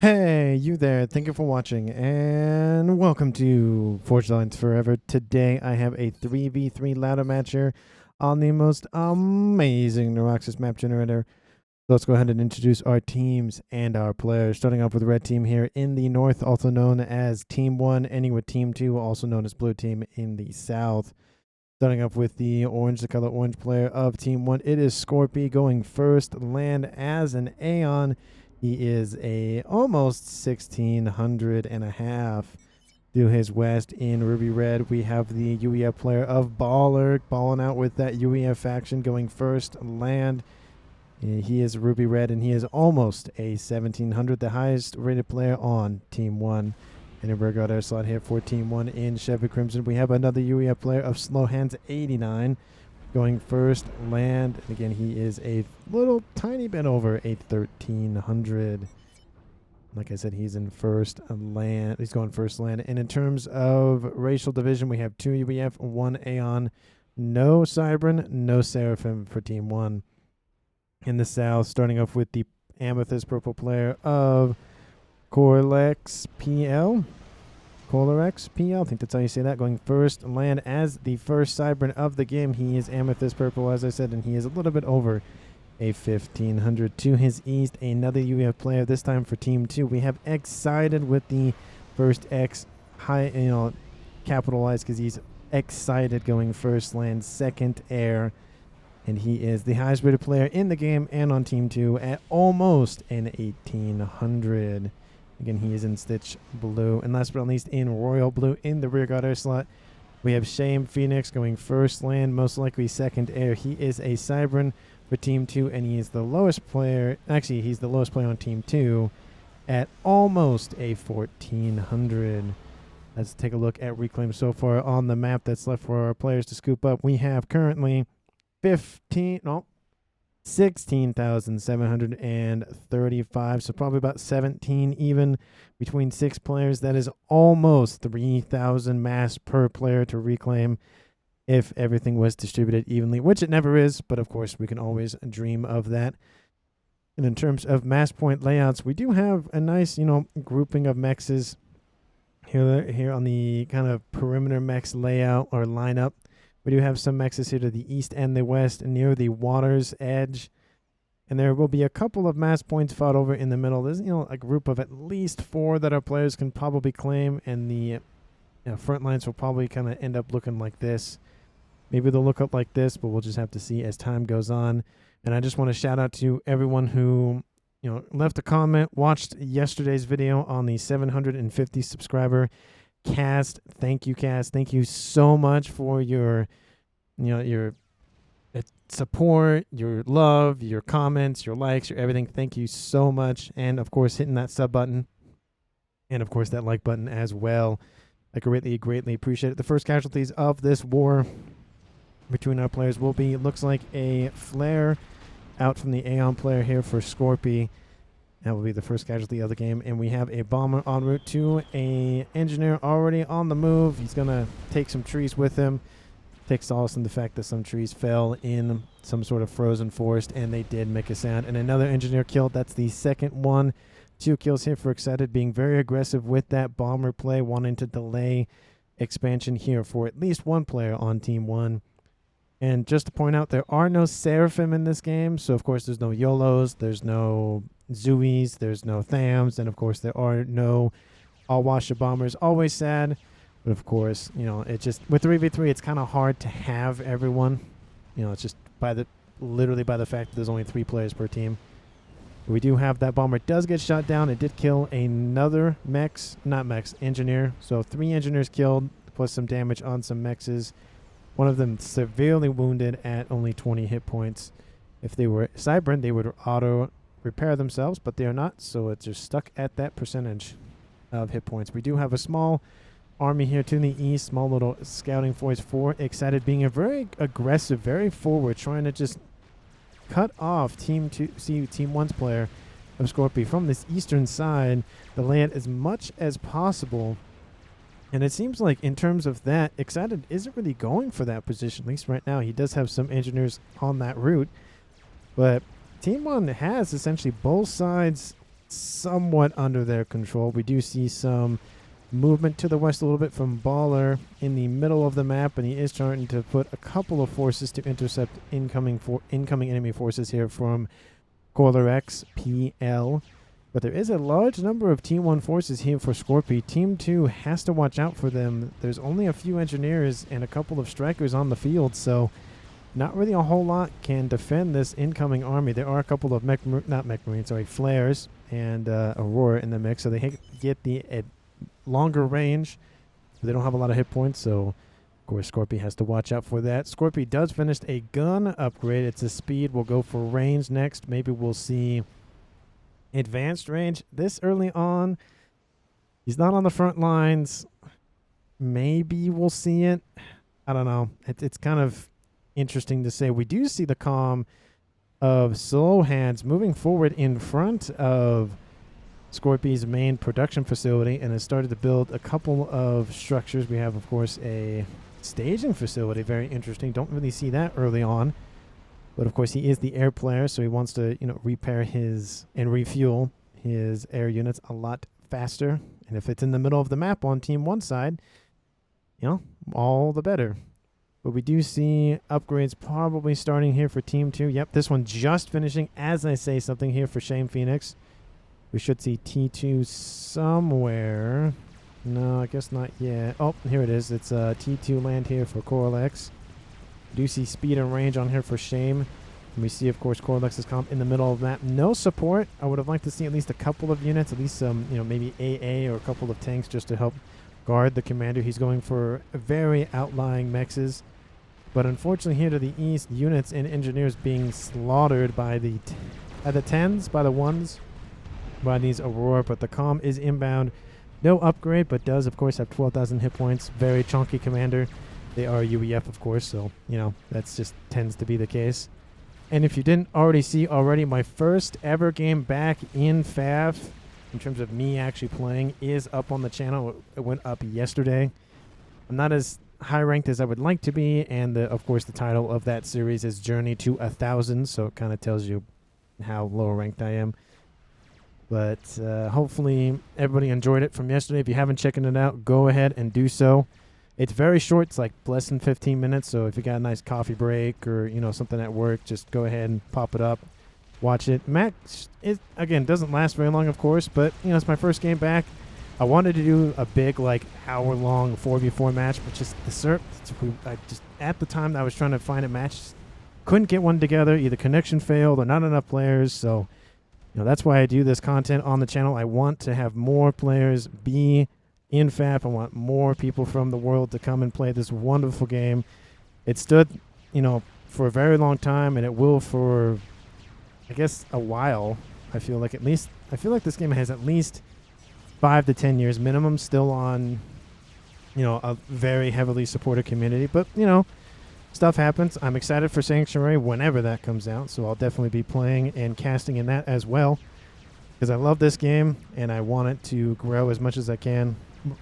Hey, you there. Thank you for watching and welcome to Forged Alliance Forever. Today I have a 3v3 ladder match here on the most amazing Neuroxis map generator. Let's go ahead and introduce our teams and our players. Starting off with red team here in the north, also known as Team 1, ending with Team 2, also known as Blue Team in the south. Starting off with the color orange player of Team 1, it is Scorpy going first, land as an Aeon. He is a almost 1600 and a half. To his west in ruby red, we have the UEF player of Baller balling out with that UEF faction going first, land. He is ruby red and he is almost a 1700, the highest rated player on Team 1. And a got our slot here for Team 1 in Chevy Crimson. We have another UEF player of Slow Hands 89 going first, land. And again, he is a little tiny bit over a 1300. Like I said, he's in first land. He's going first land. And in terms of racial division, we have 2 UEF, 1 Aeon, no Cybran, no Seraphim for Team 1. In the south, starting off with the amethyst purple player of Corlex PL. Colorex PL, I think that's how you say that. Going first, land as the first Cybran of the game. He is amethyst purple, as I said, and he is a little bit over a 1500. To his east, another UEF player, this time for Team 2. We have Excited with the first X, high, capitalized because he's excited going first, land second air. And he is the highest rated player in the game and on Team 2 at almost an 1800. Again, he is in Stitch Blue. And last but not least, in Royal Blue in the rear guard air slot, we have Shame Phoenix going first land, most likely second air. He is a Cybran for Team 2, and he is the lowest player. Actually, he's the lowest player on Team 2 at almost a 1400. Let's take a look at Reclaim so far on the map that's left for our players to scoop up. We have currently 16,735, so probably about 17 even between 6 players. That is almost 3,000 mass per player to reclaim if everything was distributed evenly, which it never is, but of course we can always dream of that. And in terms of mass point layouts, we do have a nice, grouping of mexes here on the kind of perimeter mex layout or lineup. We do have some mexes here to the east and the west near the water's edge. And there will be a couple of mass points fought over in the middle. There's, a group of at least 4 that our players can probably claim. And the front lines will probably kind of end up looking like this. Maybe they'll look up like this, but we'll just have to see as time goes on. And I just want to shout out to everyone who, left a comment, watched yesterday's video on the 750 subscriber Cast. Thank you, Cast. Thank you so much for your support, your love, your comments, your likes, your everything. Thank you so much. And of course, hitting that sub button and of course that like button as well. I greatly appreciate it. The first casualties of this war between our players will be, looks like a flare out from the Aeon player here for Scorpy. That will be the first casualty of the game. And we have a bomber en route to a engineer already on the move. He's going to take some trees with him. Take solace in the fact that some trees fell in some sort of frozen forest, and they did make a sound. And another engineer killed. That's the second one. 2 kills here for Excited, being very aggressive with that bomber play, wanting to delay expansion here for at least 1 player on Team 1. And just to point out, there are no Seraphim in this game. So, of course, there's no YOLOs. There's no Zooies, there's no Thams, and of course there are no I'll wash the bombers. Always sad, but of course, it just, with 3v3, it's kind of hard to have everyone. It's just literally by the fact that there's only 3 players per team. We do have that bomber does get shot down. It did kill another engineer. So 3 engineers killed, plus some damage on some mexes. One of them severely wounded at only 20 hit points. If they were Cybran, they would auto repair themselves, but they are not, so it's just stuck at that percentage of hit points. We do have a small army here to the east, small little scouting force for Excited, being a very aggressive, very forward, trying to just cut off Team 1's player of Scorpy from this eastern side, the land as much as possible. And it seems like in terms of that, Excited isn't really going for that position, at least right now. He does have some engineers on that route, but Team 1 has essentially both sides somewhat under their control. We do see some movement to the west a little bit from Baller in the middle of the map, and he is trying to put a couple of forces to intercept incoming enemy forces here from Coiler X PL. But there is a large number of Team 1 forces here for Scorpy. Team 2 has to watch out for them. There's only a few engineers and a couple of strikers on the field, so not really a whole lot can defend this incoming army. There are a couple of flares and Aurora in the mix, so they get the longer range. They don't have a lot of hit points, so of course Scorpy has to watch out for that. Scorpy does finish a gun upgrade. It's a speed. We'll go for range next. Maybe we'll see advanced range this early on. He's not on the front lines. Maybe we'll see it. I don't know. It's kind of interesting to say. We do see the comm of Slow Hands moving forward in front of Scorpy's main production facility and has started to build a couple of structures. We have, of course, a staging facility. Very interesting. Don't really see that early on. But, of course, he is the air player, so he wants to, repair and refuel his air units a lot faster. And if it's in the middle of the map on Team 1 side, all the better. But we do see upgrades probably starting here for Team 2. Yep, this one just finishing as I say something here for Shame Phoenix. We should see T2 somewhere. No, I guess not yet. Oh, here it is. It's T2 land here for Coralex. Do see speed and range on here for Shame. And we see, of course, Coralex's comp in the middle of the map. No support. I would have liked to see at least a couple of units, at least some, maybe AA or a couple of tanks just to help guard the commander. He's going for very outlying mexes. But unfortunately here to the east, units and engineers being slaughtered by the 10s, by the 1s, by these Aurora. But the comm is inbound. No upgrade, but does, of course, have 12,000 hit points. Very chunky commander. They are UEF, of course, so, that's just tends to be the case. And if you didn't already see my first ever game back in FAF, in terms of me actually playing, is up on the channel. It went up yesterday. I'm not as high ranked as I would like to be, and of course the title of that series is Journey to 1,000, so it kind of tells you how low ranked I am. But hopefully everybody enjoyed it from yesterday. If you haven't checked it out, go ahead and do so. It's very short. It's like less than 15 minutes. So if you got a nice coffee break or, something at work, just go ahead and pop it up. Watch it. Match, again, doesn't last very long, of course. But, it's my first game back. I wanted to do a big, hour-long 4v4 match. But just at the time that I was trying to find a match, couldn't get one together. Either connection failed or not enough players. So, that's why I do this content on the channel. I want to have more players be in FAF. I want more people from the world to come and play this wonderful game. It stood, for a very long time, and it will for, I guess, a while. I feel like this game has at least 5 to 10 years minimum still on, a very heavily supported community. But, stuff happens. I'm excited for Sanctuary whenever that comes out, so I'll definitely be playing and casting in that as well, because I love this game, and I want it to grow as much as I can.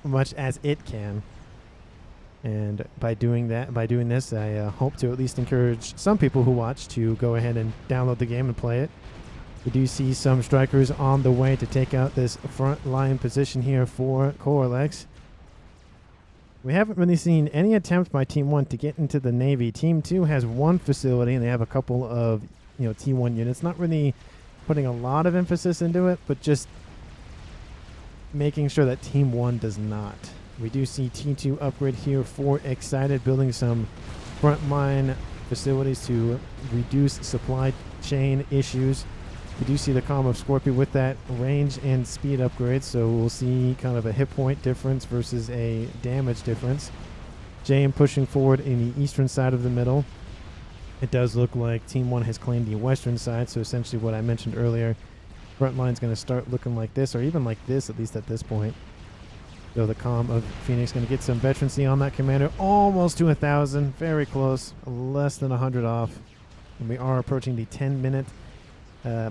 Much as it can. And by doing this, I hope to at least encourage some people who watch to go ahead and download the game and play it. We do see some strikers on the way to take out this front line position here for Coralex. We haven't really seen any attempts by Team 1 to get into the Navy. Team 2 has one facility, and they have a couple of T1 units. Not really putting a lot of emphasis into it, but just making sure that Team 1 does not. We do see T2 upgrade here for Excited, building some frontline facilities to reduce supply chain issues. We do see the comm of Scorpio with that range and speed upgrade, so we'll see kind of a hit point difference versus a damage difference. JM pushing forward in the eastern side of the middle. It does look like Team 1 has claimed the western side, so essentially what I mentioned earlier, front line's going to start looking like this, or even like this, at least at this point. So the comm of Phoenix going to get some veterancy on that commander. Almost to 1,000. Very close. Less than 100 off. And we are approaching the 10-minute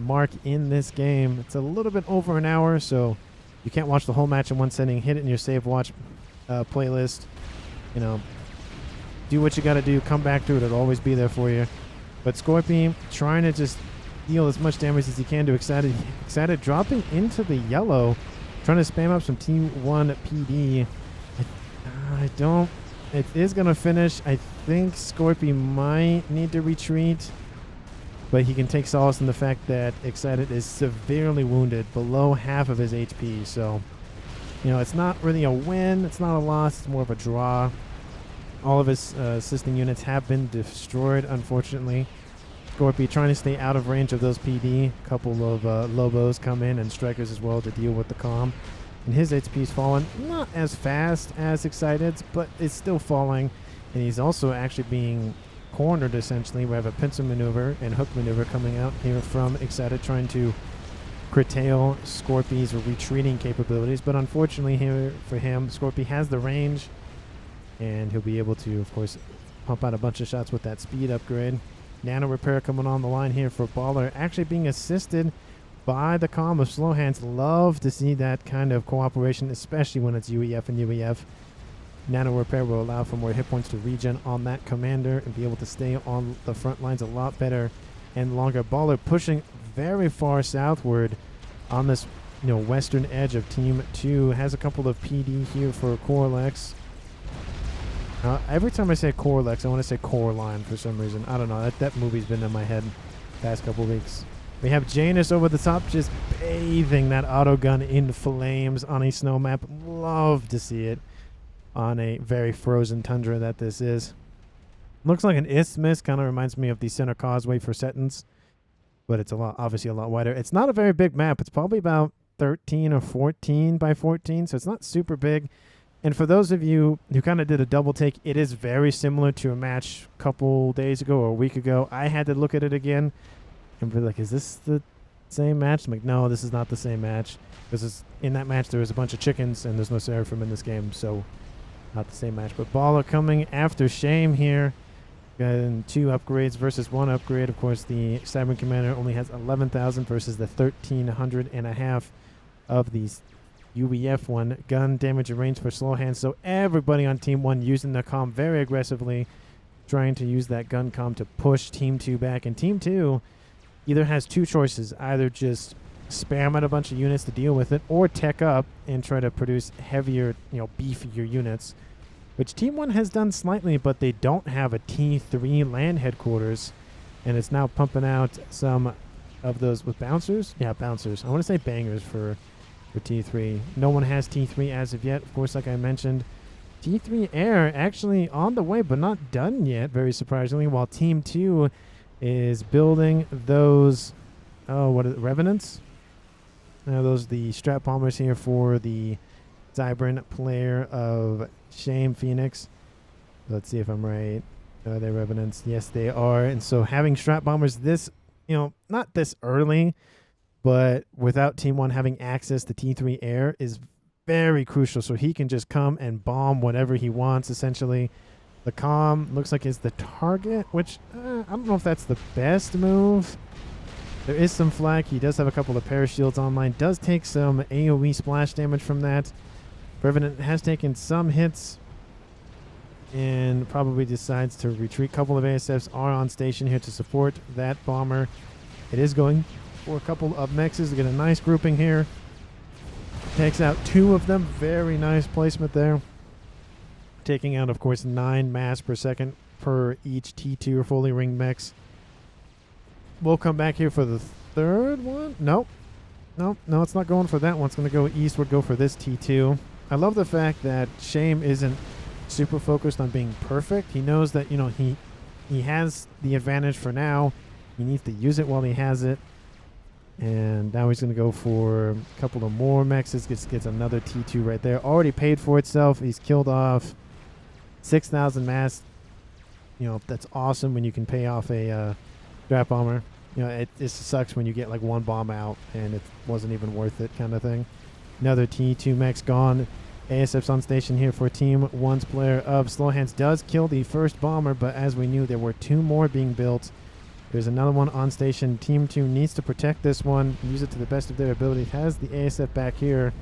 mark in this game. It's a little bit over an hour, so you can't watch the whole match in one setting. Hit it in your save watch playlist. Do what you got to do. Come back to it. It'll always be there for you. But Scorpion trying to just deal as much damage as he can to Excited. Excited dropping into the yellow, trying to spam up some Team 1 PD. I don't... It is going to finish. I think Scorpy might need to retreat, but he can take solace in the fact that Excited is severely wounded, below half of his HP. So, you know, it's not really a win. It's not a loss. It's more of a draw. All of his assisting units have been destroyed, unfortunately. Scorpy trying to stay out of range of those PD. A couple of Lobos come in and Strikers as well to deal with the calm. And his HP's fallen, not as fast as Excited's, but it's still falling. And he's also actually being cornered, essentially. We have a pincer maneuver and hook maneuver coming out here from Excited, trying to curtail Scorpy's retreating capabilities. But unfortunately here for him, Scorpy has the range, and he'll be able to, of course, pump out a bunch of shots with that speed upgrade. Nano repair coming on the line here for Baller, actually being assisted by the calm of Slow Hands. Love to see that kind of cooperation, especially when it's UEF and UEF. Nano repair will allow for more hit points to regen on that commander and be able to stay on the front lines a lot better and longer. Baller pushing very far southward on this, you know, western edge of Team 2. Has a couple of PD here for Corlex. Every time I say Corlex, I want to say Coraline for some reason. I don't know. That movie's been in my head the past couple weeks. We have Janus over the top, just bathing that auto gun in flames on a snow map. Love to see it on a very frozen tundra that this is. Looks like an isthmus. Kind of reminds me of the center causeway for Setons, but it's obviously a lot wider. It's not a very big map. It's probably about 13 or 14 by 14, so it's not super big. And for those of you who kind of did a double take, it is very similar to a match a couple days ago or a week ago. I had to look at it again and be like, is this the same match? I'm like, no, this is not the same match. Because in that match, there was a bunch of chickens, and there's no Seraphim in this game, so not the same match. But Baller coming after Shame here. And 2 upgrades versus 1 upgrade. Of course, the Cyber Commander only has 11,000 versus the 1,300 and a half of these UEF one. Gun damage and range for Slow Hands. So everybody on Team 1 using the comm very aggressively, trying to use that gun comm to push Team 2 back. And Team 2 either has 2 choices. Either just spam out a bunch of units to deal with it, or tech up and try to produce heavier, you know, beefier units, which Team 1 has done slightly, but they don't have a T3 land headquarters, and it's now pumping out some of those with bouncers. Yeah, bouncers. I want to say bangers for T3. No one has T3 as of yet. Of course, like I mentioned, T3 Air actually on the way, but not done yet, very surprisingly, while Team 2 is building those, what are the Revenants? Those are the strap bombers here for the Zybran player of Shame Phoenix. Let's see if I'm right. Are they Revenants? Yes, they are. And so having strap bombers this, you know, not this early, but without Team 1 having access to T3 Air is very crucial. So he can just come and bomb whatever he wants, essentially. The comm looks like is the target, which I don't know if that's the best move. There is some flak. He does have a couple of parashields online. Does take some AoE splash damage from that. Revenant has taken some hits and probably decides to retreat. Couple of ASFs are on station here to support that bomber. It is going for a couple of mexes to get a nice grouping here. Takes out 2 of them. Very nice placement there. Taking out, of course, 9 mass per second per each T2 or fully ringed mechs. We'll come back here for the 3rd one. Nope. No, it's not going for that one. It's going to go eastward, go for this T2. I love the fact that Shame isn't super focused on being perfect. He knows that, you know, he has the advantage for now. He needs to use it while he has it. And now he's going to go for a couple of more mechs. This gets another T2 right there. Already paid for itself. He's killed off 6,000 mass. You know, that's awesome when you can pay off a strap bomber. You know, it just sucks when you get like 1 bomb out and it wasn't even worth it kind of thing. Another T2 mech's gone. ASF's on station here for Team 1's player of Slow Hands. Does kill the first bomber, but as we knew, there were 2 more being built. There's another one on station. Team 2 needs to protect this one, use it to the best of their ability. Has the ASF back here.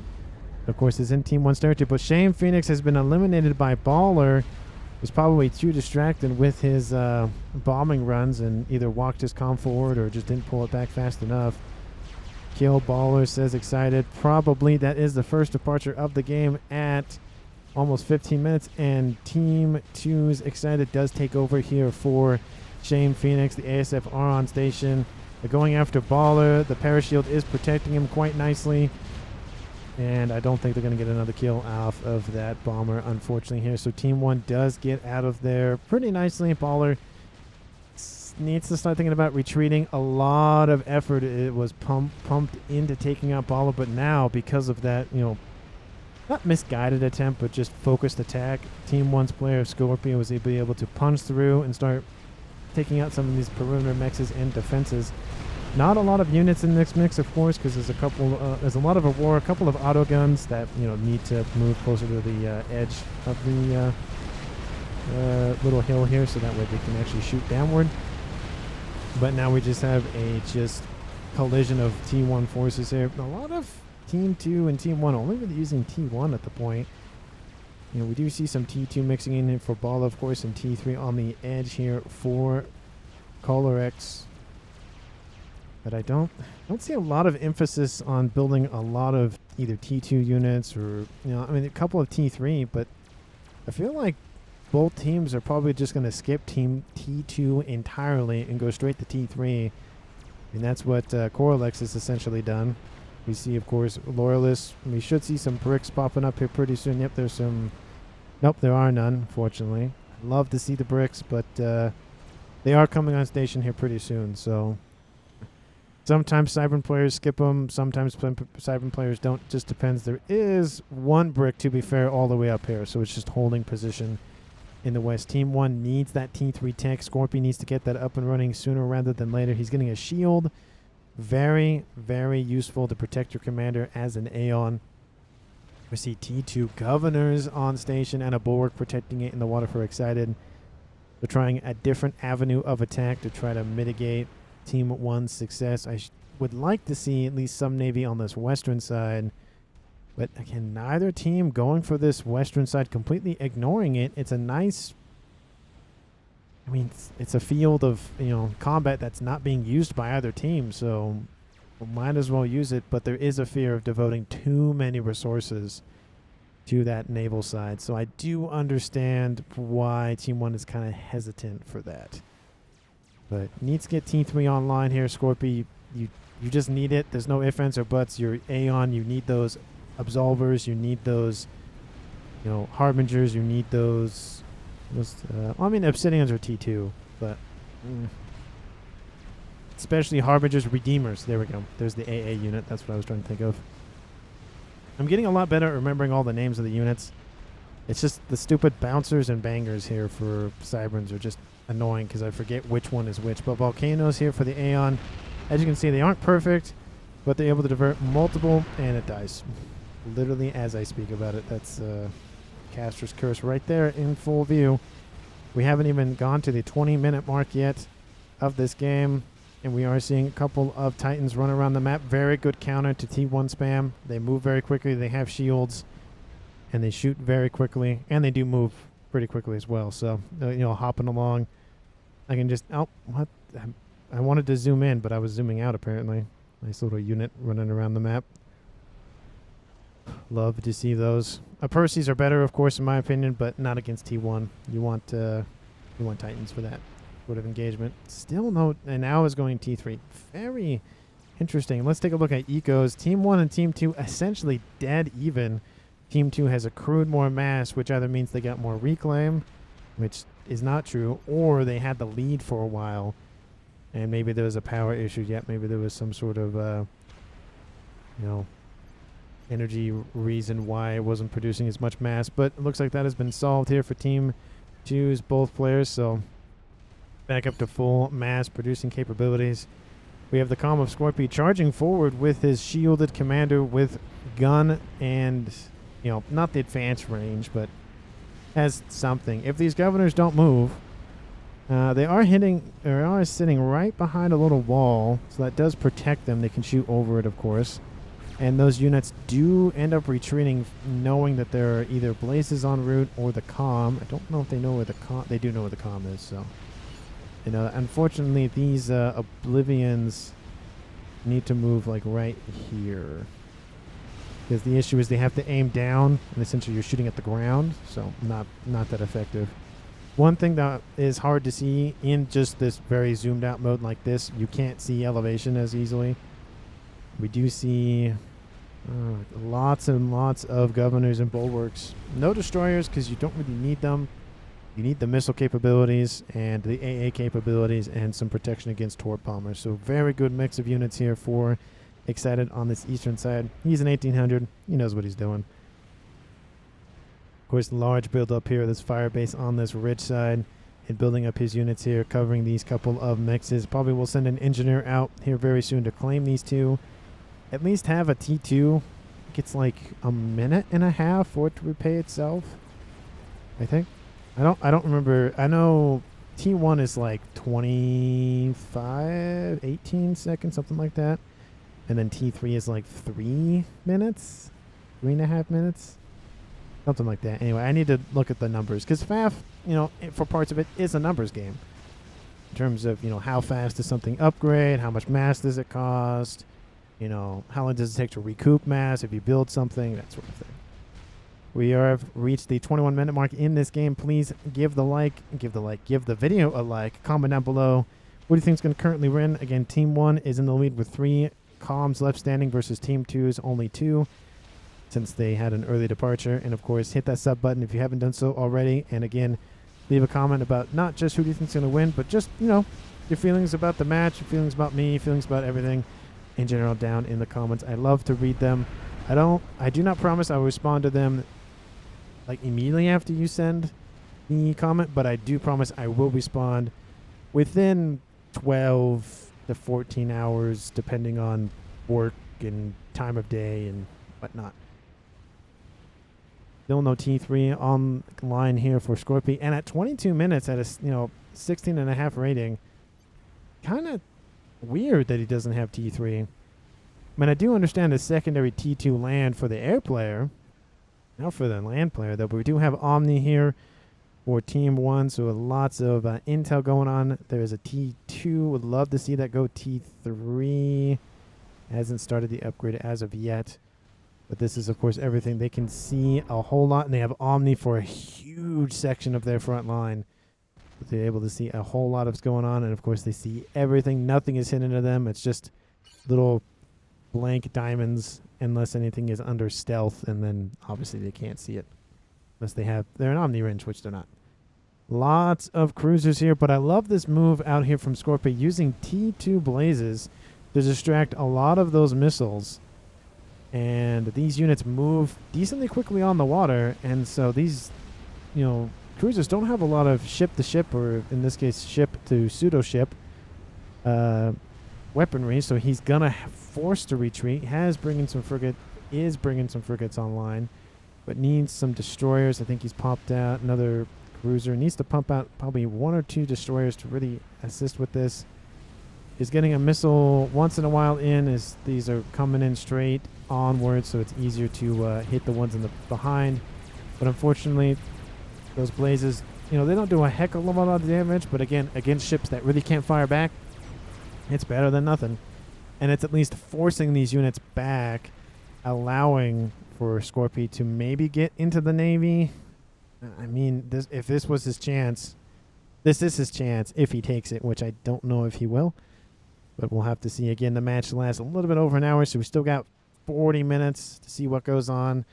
Of course, is in Team 1's territory, but Shame Phoenix has been eliminated by Baller. was probably too distracted with his bombing runs and either walked his comm forward or just didn't pull it back fast enough. Kill Baller says excited. Probably that is the first departure of the game at almost 15 minutes. And Team 2's excited does take over here for Shane Phoenix. The ASF are on station. They're going after Baller. The parashield is protecting him quite nicely. And I don't think they're going to get another kill off of that bomber, unfortunately, here. So Team 1 does get out of there pretty nicely. Baller needs to start thinking about retreating. A lot of effort it was pumped into taking out Baller, but now, because of that, you know, not misguided attempt, but just focused attack, Team 1's player, Scorpion, was able to punch through and start taking out some of these perimeter mexes and defenses. Not a lot of units in this mix, of course, because there's a lot of a war, a couple of auto guns that, you know, need to move closer to the edge of the little hill here, so that way they can actually shoot downward. But now we just have a collision of T1 forces here. A lot of Team 2 and Team 1 only really using T1 at the point. You know, we do see some T2 mixing in for Ball, of course, and T3 on the edge here for Colorex. But I don't see a lot of emphasis on building a lot of either T2 units or, you know, I mean, a couple of T3, but I feel like both teams are probably just going to skip Team T2 entirely and go straight to T3. And that's what Coralex has essentially done. We see, of course, Loyalists. We should see some bricks popping up here pretty soon. Yep, there's some. Nope, there are none, fortunately. I'd love to see the bricks, but they are coming on station here pretty soon, so... Sometimes Cybern players skip them. Sometimes Cybern players don't. Just depends. There is one brick, to be fair, all the way up here. So it's just holding position in the west. Team 1 needs that T3 tech. Scorpion needs to get that up and running sooner rather than later. He's getting a shield. Very, very useful to protect your commander as an Aeon. We see T2 Governors on station and a bulwark protecting it in the water for Excited. They're trying a different avenue of attack to try to mitigate Team 1's success. I would like to see at least some Navy on this western side. But again, neither team going for this western side, completely ignoring it. It's a nice... I mean, it's a field of, you know, combat that's not being used by either team, so might as well use it. But there is a fear of devoting too many resources to that naval side. So I do understand why Team 1 is kind of hesitant for that. But needs to get Team 3 online here, Scorpy. You just need it. There's no ifs, ands, or buts. You're Aeon. You need those Absolvers. You need those, you know, Harbingers. You need those... I mean, Obsidians are T2, but... especially Harbingers, Redeemers. There we go. There's the AA unit. That's what I was trying to think of. I'm getting a lot better at remembering all the names of the units. It's just the stupid bouncers and bangers here for Cyberns are just annoying because I forget which one is which. But Volcanoes here for the Aeon. As you can see, they aren't perfect, but they're able to divert multiple, and it dies. Literally as I speak about it. That's Caster's Curse right there in full view. We haven't even gone to the 20-minute mark yet of this game, and we are seeing a couple of Titans run around the map. Very good counter to T1 spam. They move very quickly. They have shields, and they shoot very quickly, and they do move pretty quickly as well. So, you know, hopping along. I can just... Oh, what? I wanted to zoom in, but I was zooming out, apparently. Nice little unit running around the map. Love to see those. Percy's are better, of course, in my opinion, but not against T1. You want Titans for that sort of engagement. Still no... And now is going T3. Very interesting. Let's take a look at ecos. Team 1 and Team 2 essentially dead even. Team 2 has accrued more mass, which either means they got more reclaim, which is not true, or they had the lead for a while, and maybe there was a power issue yet. Maybe there was some sort of, you know, energy reason why it wasn't producing as much mass. But it looks like that has been solved here for Team 2's both players, so back up to full mass producing capabilities. We have the Calm of Scorpio charging forward with his shielded commander with gun and... you know, not the advanced range, but has something. If these governors don't move, they are sitting right behind a little wall, so that does protect them. They can shoot over it, of course. And those units do end up retreating, knowing that there are either blazes en route or the comm. I don't know if they know where the comm. They do know where the comm is. So, you know, unfortunately, these Oblivions need to move like right here, because the issue is they have to aim down, and essentially you're shooting at the ground. So not that effective. One thing that is hard to see in just this very zoomed out mode like this, you can't see elevation as easily. We do see lots and lots of governors and bulwarks. No destroyers, because you don't really need them. You need the missile capabilities and the AA capabilities and some protection against torp bombers. So very good mix of units here for Excited on this eastern side. He's an 1800. He knows what he's doing. Of course, large build up here. This fire base on this ridge side, and building up his units here, covering these couple of mixes. Probably will send an engineer out here very soon to claim these two. At least have a T2. It's like a minute and a half for it to repay itself, I think. I don't remember. I know T1 is like 25, 18 seconds, something like that. And then T3 is like 3 minutes, 3.5 minutes, something like that. Anyway, I need to look at the numbers, because FAF, you know, for parts of it, is a numbers game. In terms of, you know, how fast does something upgrade, how much mass does it cost, you know, how long does it take to recoup mass if you build something, that sort of thing. We have reached the 21-minute mark in this game. Please give the video a like, comment down below. What do you think is going to currently win? Again, Team 1 is in the lead with 3 comms left standing versus Team 2's only 2, since they had an early departure. And of course, hit that sub button if you haven't done so already. And again, leave a comment about not just who do you think is going to win, but just, you know, your feelings about the match, your feelings about me, feelings about everything in general down in the comments. I love to read them. I do not promise I will respond to them like immediately after you send the comment, but I do promise I will respond within 12 to 14 hours, depending on work and time of day and whatnot. Still no T3 on line here for Scorpy, and at 22 minutes at a 16.5 rating, kind of weird that he doesn't have T3. I mean, I do understand the secondary T2 land for the air player, not for the land player though, but we do have Omni here for Team 1, so lots of intel going on. There's a T2. Would love to see that go. T3 hasn't started the upgrade as of yet, but this is, of course, everything. They can see a whole lot, and they have Omni for a huge section of their front line. They're able to see a whole lot of what's going on, and, of course, they see everything. Nothing is hidden to them. It's just little blank diamonds, unless anything is under stealth, and then, obviously, they can't see it. Unless they're an Omni range, which they're not. Lots of cruisers here, but I love this move out here from Scorpio, using T2 blazes to distract a lot of those missiles. And these units move decently quickly on the water, and so these, you know, cruisers don't have a lot of ship-to-ship, or in this case, ship-to-pseudo-ship weaponry, so he's going to force to retreat. Is bringing some frigates online, but needs some destroyers. I think he's popped out another cruiser. Needs to pump out probably 1 or 2 destroyers to really assist with this. Is getting a missile once in a while in, as these are coming in straight onward, so it's easier to hit the ones in the behind. But unfortunately, those blazes, you know, they don't do a heck of a lot of damage, but again, against ships that really can't fire back, it's better than nothing. And it's at least forcing these units back, allowing for Scorpy to maybe get into the Navy. I mean, if this was his chance, this is his chance if he takes it, which I don't know if he will. But we'll have to see. Again, the match lasts a little bit over an hour, so we still got 40 minutes to see what goes on.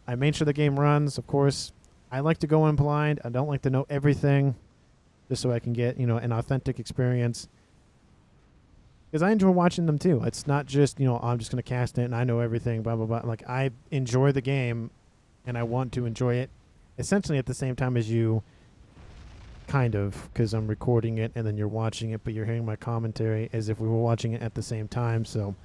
I made sure the game runs, of course. I like to go in blind. I don't like to know everything, just so I can get, you know, an authentic experience. Because I enjoy watching them too. It's not just, you know, I'm just going to cast it and I know everything, blah, blah, blah. Like, I enjoy the game, and I want to enjoy it essentially at the same time as you, kind of, because I'm recording it and then you're watching it, but you're hearing my commentary as if we were watching it at the same time. So,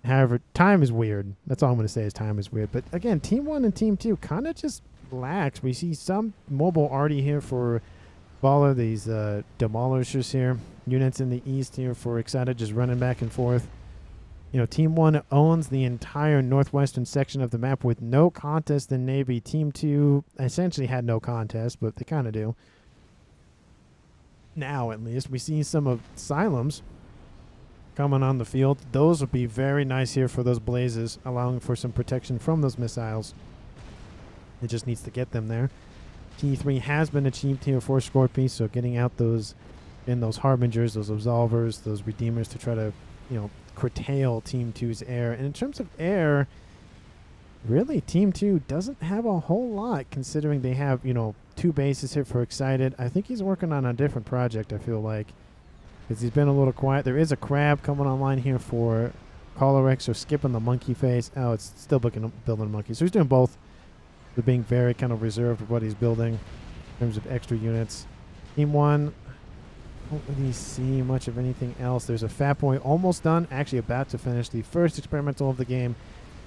however, time is weird. That's all I'm going to say is time is weird. But again, Team 1 and Team 2 kind of just lax. We see some mobile already here for Baller, these demolishers here. Units in the east here for Excited, just running back and forth. You know, Team 1 owns the entire northwestern section of the map with no contest in Navy. Team 2 essentially had no contest, but they kind of do. Now, at least, we see some of Asylums coming on the field. Those would be very nice here for those blazes, allowing for some protection from those missiles. It just needs to get them there. T3 has been achieved here for Scorpion, so getting out those Harbingers, those Absolvers, those Redeemers to try to, you know, curtail Team 2's air. And in terms of air, really, Team 2 doesn't have a whole lot, considering they have, you know, 2 bases here for Excited. I think he's working on a different project, I feel like, because he's been a little quiet. There is a Crab coming online here for Colorex, so skipping the monkey phase. Oh, it's still building a monkey. So he's doing both. They're being very kind of reserved with what he's building in terms of extra units. Team 1, don't really see much of anything else. There's a Fat Boy almost done, actually about to finish the first experimental of the game.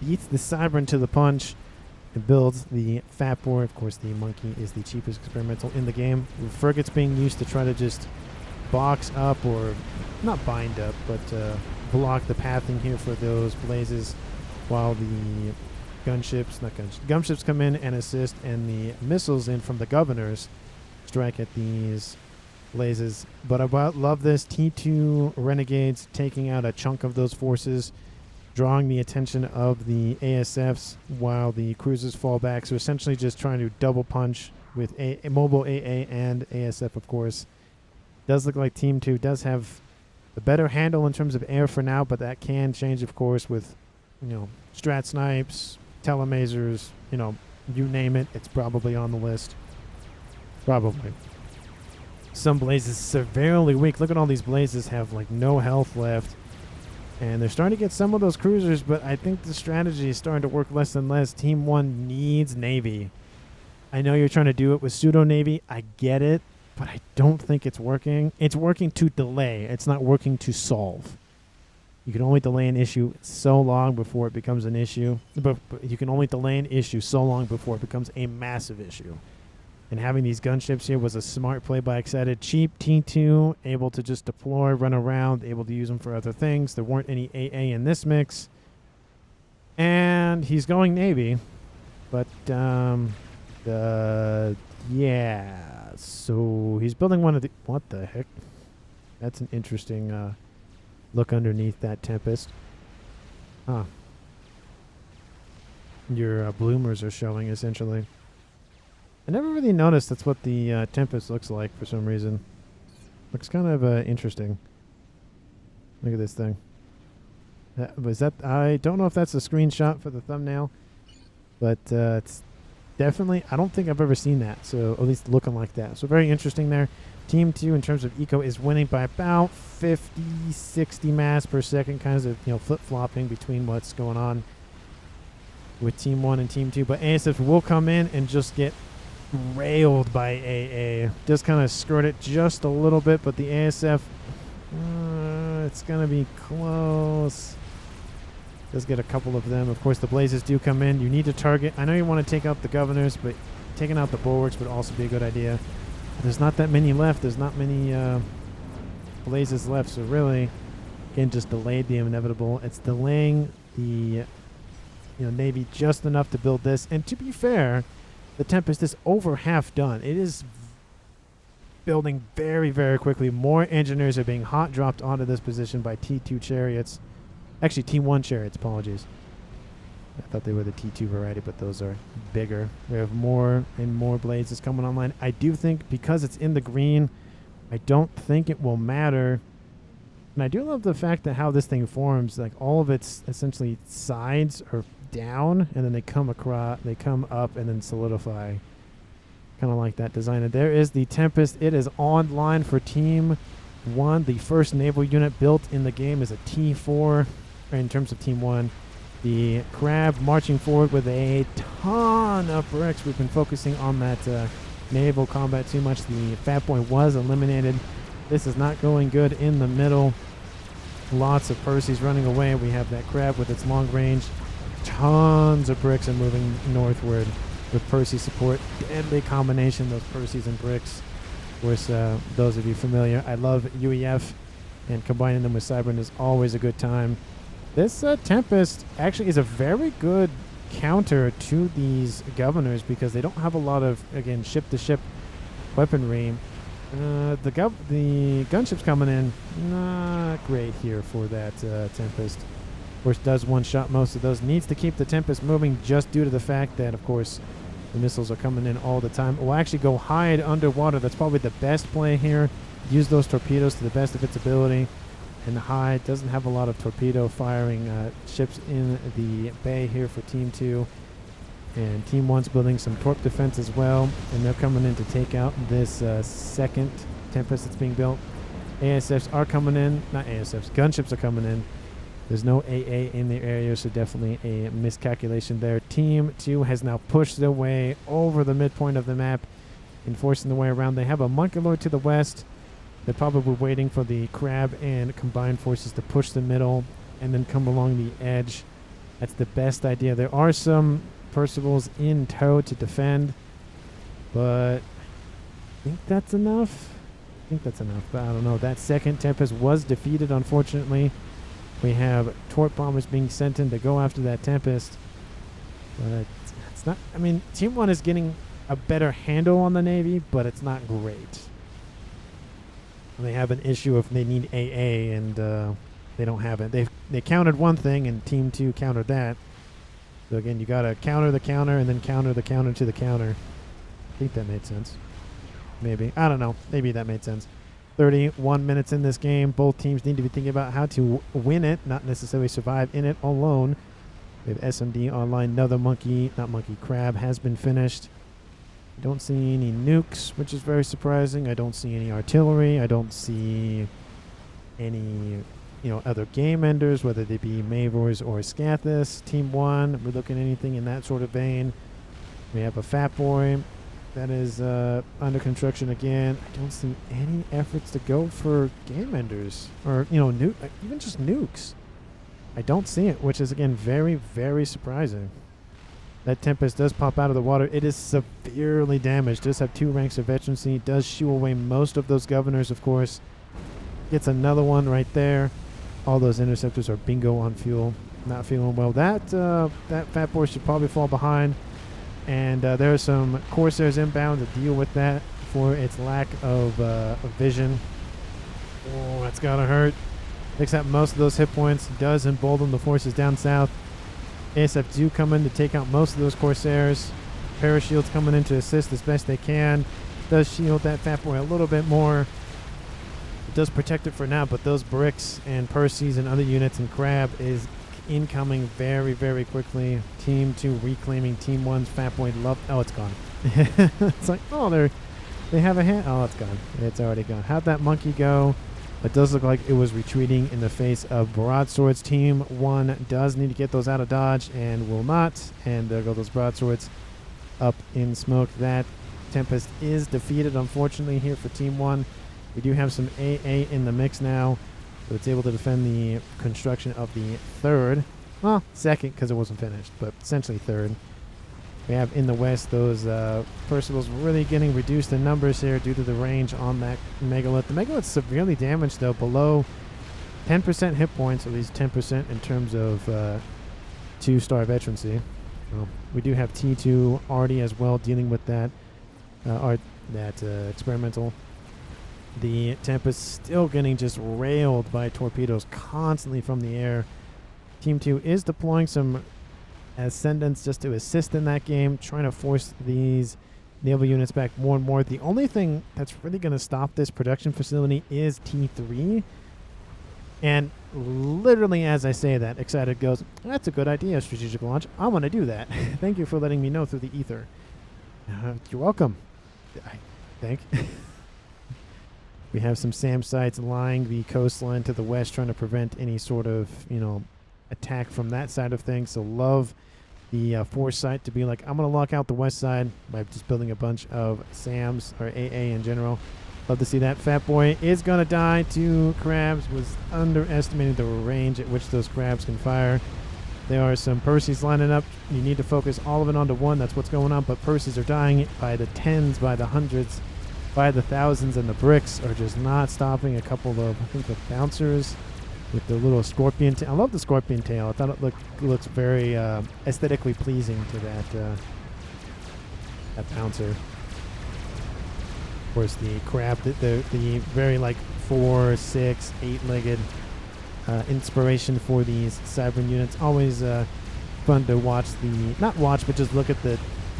Beats the Cybern to the punch and builds the Fat Boy. Of course, the monkey is the cheapest experimental in the game. The frigate's being used to try to just box up, or not bind up, but block the pathing here for those blazes, while the gunships come in and assist, and the missiles in from the governors strike at these blazes. But I love this. T2 Renegades taking out a chunk of those forces, drawing the attention of the ASFs while the cruisers fall back. So essentially just trying to double punch with a mobile AA and ASF, of course. Does look like Team 2 does have a better handle in terms of air for now, but that can change, of course, with, you know, strat snipes, telemasers, you know, you name it, it's probably on the list. Probably. Some blazes severely weak. Look at all these blazes have like no health left. And they're starting to get some of those cruisers, but I think the strategy is starting to work less and less. Team 1 needs Navy. I know you're trying to do it with pseudo-Navy. I get it, but I don't think it's working. It's working to delay. It's not working to solve. You can only delay an issue so long before it becomes an issue. But you can only delay an issue so long before it becomes a massive issue. And having these gunships here was a smart play by Excited. Cheap T2, able to just deploy, run around, able to use them for other things. There weren't any AA in this mix. And he's going Navy. But, yeah. So he's building one of the... What the heck? That's an interesting look underneath that Tempest. Huh. Your bloomers are showing, essentially. I never really noticed that's what the Tempest looks like for some reason. Looks kind of interesting. Look at this thing. I don't know if that's a screenshot for the thumbnail, but it's definitely, I don't think I've ever seen that, so at least looking like that. So very interesting there. Team 2 in terms of eco is winning by about 50, 60 mass per second, kind of, you know, flip-flopping between what's going on with Team 1 and Team 2. But ASF will come in and just get railed by AA. Just kind of skirt it just a little bit, but the ASF, it's going to be close. Does get a couple of them. Of course, the blazes do come in. You need to target. I know you want to take out the governors, but taking out the bulwarks would also be a good idea. There's not that many left. There's not many blazes left, so really, again, just delayed the inevitable. It's delaying the Navy just enough to build this. And to be fair, the Tempest is over half done. It is building very, very quickly. More engineers are being hot dropped onto this position by T2 chariots. Actually, T1 chariots, apologies. I thought they were the T2 variety, but those are bigger. We have more and more blazes coming online. I do think because it's in the green, I don't think it will matter. And I do love the fact that how this thing forms, like all of its essentially sides are down, and then they come across, they come up and then solidify. Kind of like that design. And there is the Tempest. It is online for Team 1. The first naval unit built in the game is a T4 in terms of Team 1. The Crab marching forward with a ton of bricks. We've been focusing on that naval combat too much. The Fat Boy was eliminated. This is not going good in the middle. Lots of Percy's running away. We have that Crab with its long range. Tons of bricks and moving northward with Percy support. Deadly combination, those Percy's and bricks. Of course, those of you familiar, I love UEF, and combining them with Cybern is always a good time. This Tempest actually is a very good counter to these governors because they don't have a lot of, again, ship-to-ship weaponry. The gunship's coming in, not great here for that Tempest. Of course, does one-shot most of those. Needs to keep the Tempest moving just due to the fact that, of course, the missiles are coming in all the time. We'll actually go hide underwater. That's probably the best play here. Use those torpedoes to the best of its ability. And hide. Doesn't have a lot of torpedo firing ships in the bay here for Team 2. And Team 1's building some torp defense as well. And they're coming in to take out this second Tempest that's being built. ASFs are coming in. Not ASFs. Gunships are coming in. There's no AA in the area, so definitely a miscalculation there. Team 2 has now pushed their way over the midpoint of the map and forcing the way around. They have a Monkey Lord to the west. They're probably waiting for the Crab and combined forces to push the middle and then come along the edge. That's the best idea. There are some Percivals in tow to defend, but I think that's enough. But I don't know. That second Tempest was defeated, unfortunately. We have torp bombers being sent in to go after that Tempest. But it's not... I mean, Team 1 is getting a better handle on the Navy, but it's not great. And they have an issue if they need AA, and they don't have it. They countered one thing, and Team 2 countered that. So again, you got to counter the counter, and then counter the counter to the counter. I think that made sense. Maybe. I don't know. Maybe that made sense. 31 minutes in this game. Both teams need to be thinking about how to win it, not necessarily survive in it alone. We have SMD online. Another Crab has been finished. I don't see any nukes, which is very surprising. I don't see any artillery. I don't see any, other game enders, whether they be Mavors or Scathis. Team 1, we're looking at anything in that sort of vein. We have a Fat Boy that is under construction again. I don't see any efforts to go for game enders or, even just nukes. I don't see it, which is, again, very, very surprising. That Tempest does pop out of the water. It is severely damaged. Does have 2 ranks of veterancy. Does shoo away most of those governors, of course. Gets another one right there. All those interceptors are bingo on fuel. Not feeling well. That Fat Boy should probably fall behind. And there are some Corsairs inbound to deal with that for its lack of vision. Oh, that's gotta hurt. Picks up most of those hit points. Does embolden the forces down south. ASF do come in to take out most of those Corsairs. Parashields coming in to assist as best they can. Does shield that Fat Boy a little bit more. It does protect it for now, but those bricks and Percies and other units and Crab is incoming very, very quickly. Team 2 reclaiming Team 1's Fat Boy. Oh, it's gone. It's like, they have a hand. Oh, it's gone. It's already gone. How'd that monkey go? It does look like it was retreating in the face of broadswords. Team 1 does need to get those out of dodge and will not. And there go those broadswords up in smoke. That Tempest is defeated, unfortunately, here for Team 1. We do have some AA in the mix now. So it's able to defend the construction of the third. Well, second because it wasn't finished, but essentially third. We have in the west those Percivals really getting reduced in numbers here due to the range on that Megalith. The Megalith's severely damaged, though, below 10% hit points, at least 10% in terms of 2-star veterancy. So we do have T2 already as well dealing with that, experimental. The Tempest still getting just railed by torpedoes constantly from the air. Team 2 is deploying some Ascendants just to assist in that game, trying to force these naval units back more and more. The only thing that's really going to stop this production facility is T3. And literally as I say that, Excited goes, that's a good idea, strategic launch. I want to do that. Thank you for letting me know through the ether. You're welcome. I think. We have some SAM sites lying the coastline to the west, trying to prevent any sort of, attack from that side of things. So love the foresight to be like, I'm going to lock out the west side by just building a bunch of SAMs or AA in general. Love to see that. Fat Boy is going to die to Crabs. Was underestimating the range at which those Crabs can fire. There are some Percies lining up. You need to focus all of it onto one. That's what's going on. But Percies are dying by the tens, by the hundreds, by the thousands, and the bricks are just not stopping. A couple of, I think, the bouncers with the little scorpion tail. I love the scorpion tail. I thought it looks very aesthetically pleasing to that bouncer. Of course, the crab, the very like 4, 6, 8-legged inspiration for these Cybran units. Always fun to watch not watch, but just look at the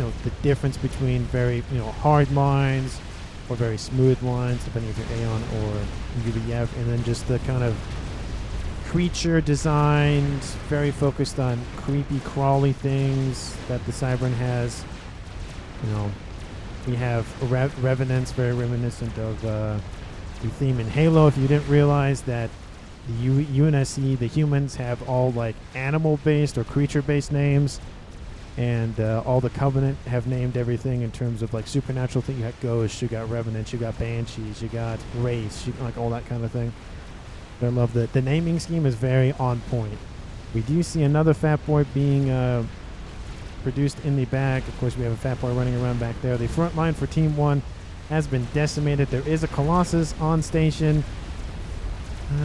the difference between very hard lines or very smooth lines, depending if you're Aeon or UBF, and then just the kind of creature designed, very focused on creepy, crawly things that the Cybran has. We have Revenants, very reminiscent of the theme in Halo. If you didn't realize that the UNSC, the humans, have all like animal-based or creature-based names, and all the Covenant have named everything in terms of like supernatural things. You got Ghosts, you got Revenants, you got Banshees, you got Wraiths, like all that kind of thing. I love that the naming scheme is very on point. We do see another Fat Boy being produced in the back. Of course, we have a Fat Boy running around back there. The front line for Team 1 has been decimated. There is a Colossus on station.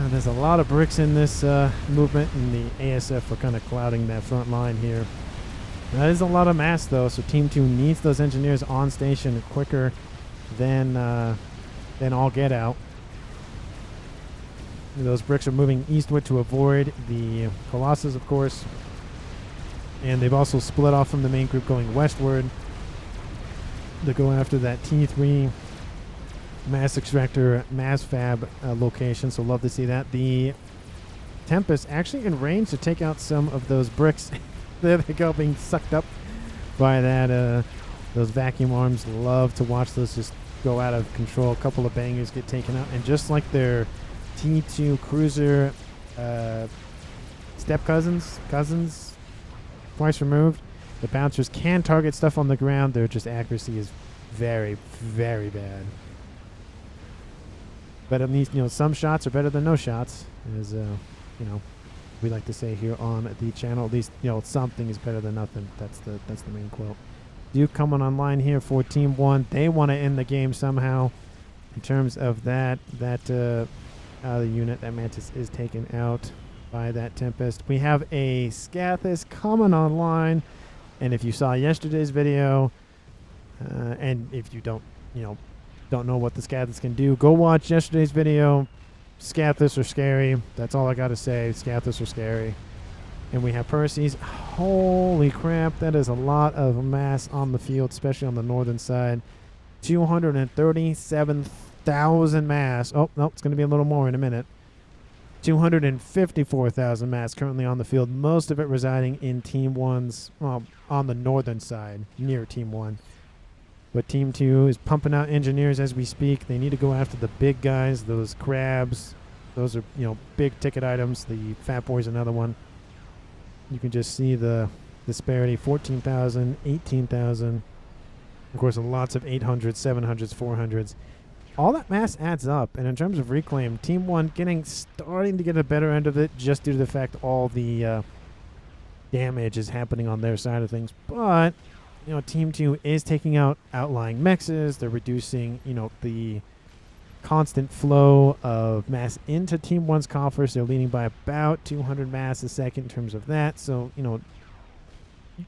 There's a lot of bricks in this movement, and the ASF are kind of clouding that front line here. That is a lot of mass, though, so Team 2 needs those engineers on station quicker than all get out. Those bricks are moving eastward to avoid the Colossus, of course. And they've also split off from the main group going westward to go after that T3 mass extractor, mass fab location. So love to see that. The Tempest actually in range to take out some of those bricks. There they go, being sucked up by that those vacuum arms. Love to watch those just go out of control. A couple of bangers get taken out, and just like their T2 cruiser step cousins twice removed, the bouncers can target stuff on the ground. Their just accuracy is very, very bad. But at least some shots are better than no shots, as we like to say here on the channel. At least something is better than nothing. That's the main quote. Duke coming online here for Team 1. They want to end the game somehow. In terms of that out of the unit, that Mantis is taken out by that Tempest. We have a Scathis coming online, and if you saw yesterday's video, and if you don't know what the Scathis can do, go watch yesterday's video. Scathis are scary. That's all I gotta say. Scathis are scary. And we have Percy's. Holy crap, that is a lot of mass on the field, especially on the northern side. 237,000 mass. Oh, no, it's going to be a little more in a minute. 254,000 mass currently on the field, most of it residing in Team 1's, well, on the northern side, near Team 1. But Team 2 is pumping out engineers as we speak. They need to go after the big guys, those crabs. Those are, big ticket items. The Fat Boy's another one. You can just see the disparity, 14,000, 18,000. Of course, lots of 800s, 700s, 400s. All that mass adds up. And in terms of reclaim, Team 1 starting to get a better end of it just due to the fact all the damage is happening on their side of things. But, Team 2 is taking out outlying mexes. They're reducing, the constant flow of mass into Team 1's coffers. They're leading by about 200 mass a second in terms of that. So,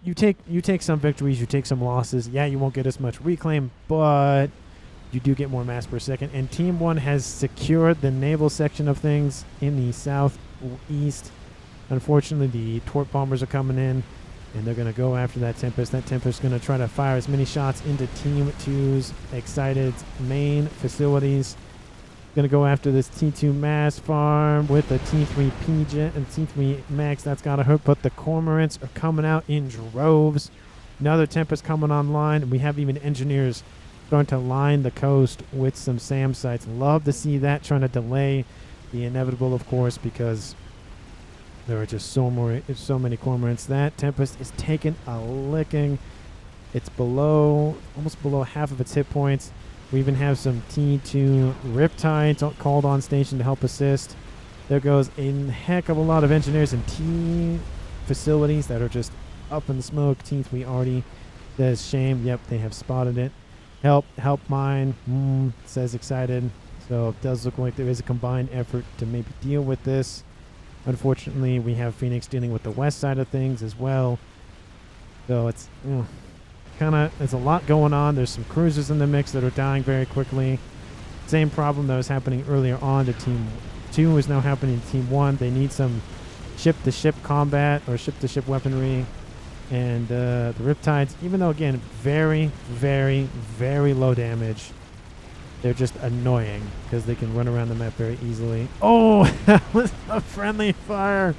you take some victories, you take some losses. Yeah, you won't get as much reclaim, but you do get more mass per second. And Team 1 has secured the naval section of things in the southeast. Unfortunately, the Torp bombers are coming in, and they're going to go after that Tempest. That Tempest is going to try to fire as many shots into Team 2's excited main facilities. Going to go after this T2 mass farm with the T3 PJ and T3 Mechs. That's got to hurt, but the Cormorants are coming out in droves. Another Tempest coming online. We have even engineers starting to line the coast with some SAM sites. Love to see that, trying to delay the inevitable, of course, because there are just so many Cormorants. That Tempest is taking a licking. It's almost below half of its hit points. We even have some T2 Riptides called on station to help assist. There goes a heck of a lot of engineers and T facilities that are just up in the smoke. T3 already says shame. Yep, they have spotted it. Help mine, says excited. So it does look like there is a combined effort to maybe deal with this. Unfortunately, we have Phoenix dealing with the west side of things as well. So it's there's a lot going on. There's some cruisers in the mix that are dying very quickly. Same problem that was happening earlier on to Team 2 is now happening to Team 1. They need some ship-to-ship combat or ship-to-ship weaponry. And the Riptides, even though, again, very, very, very low damage, they're just annoying because they can run around the map very easily. Oh, that was a friendly fire.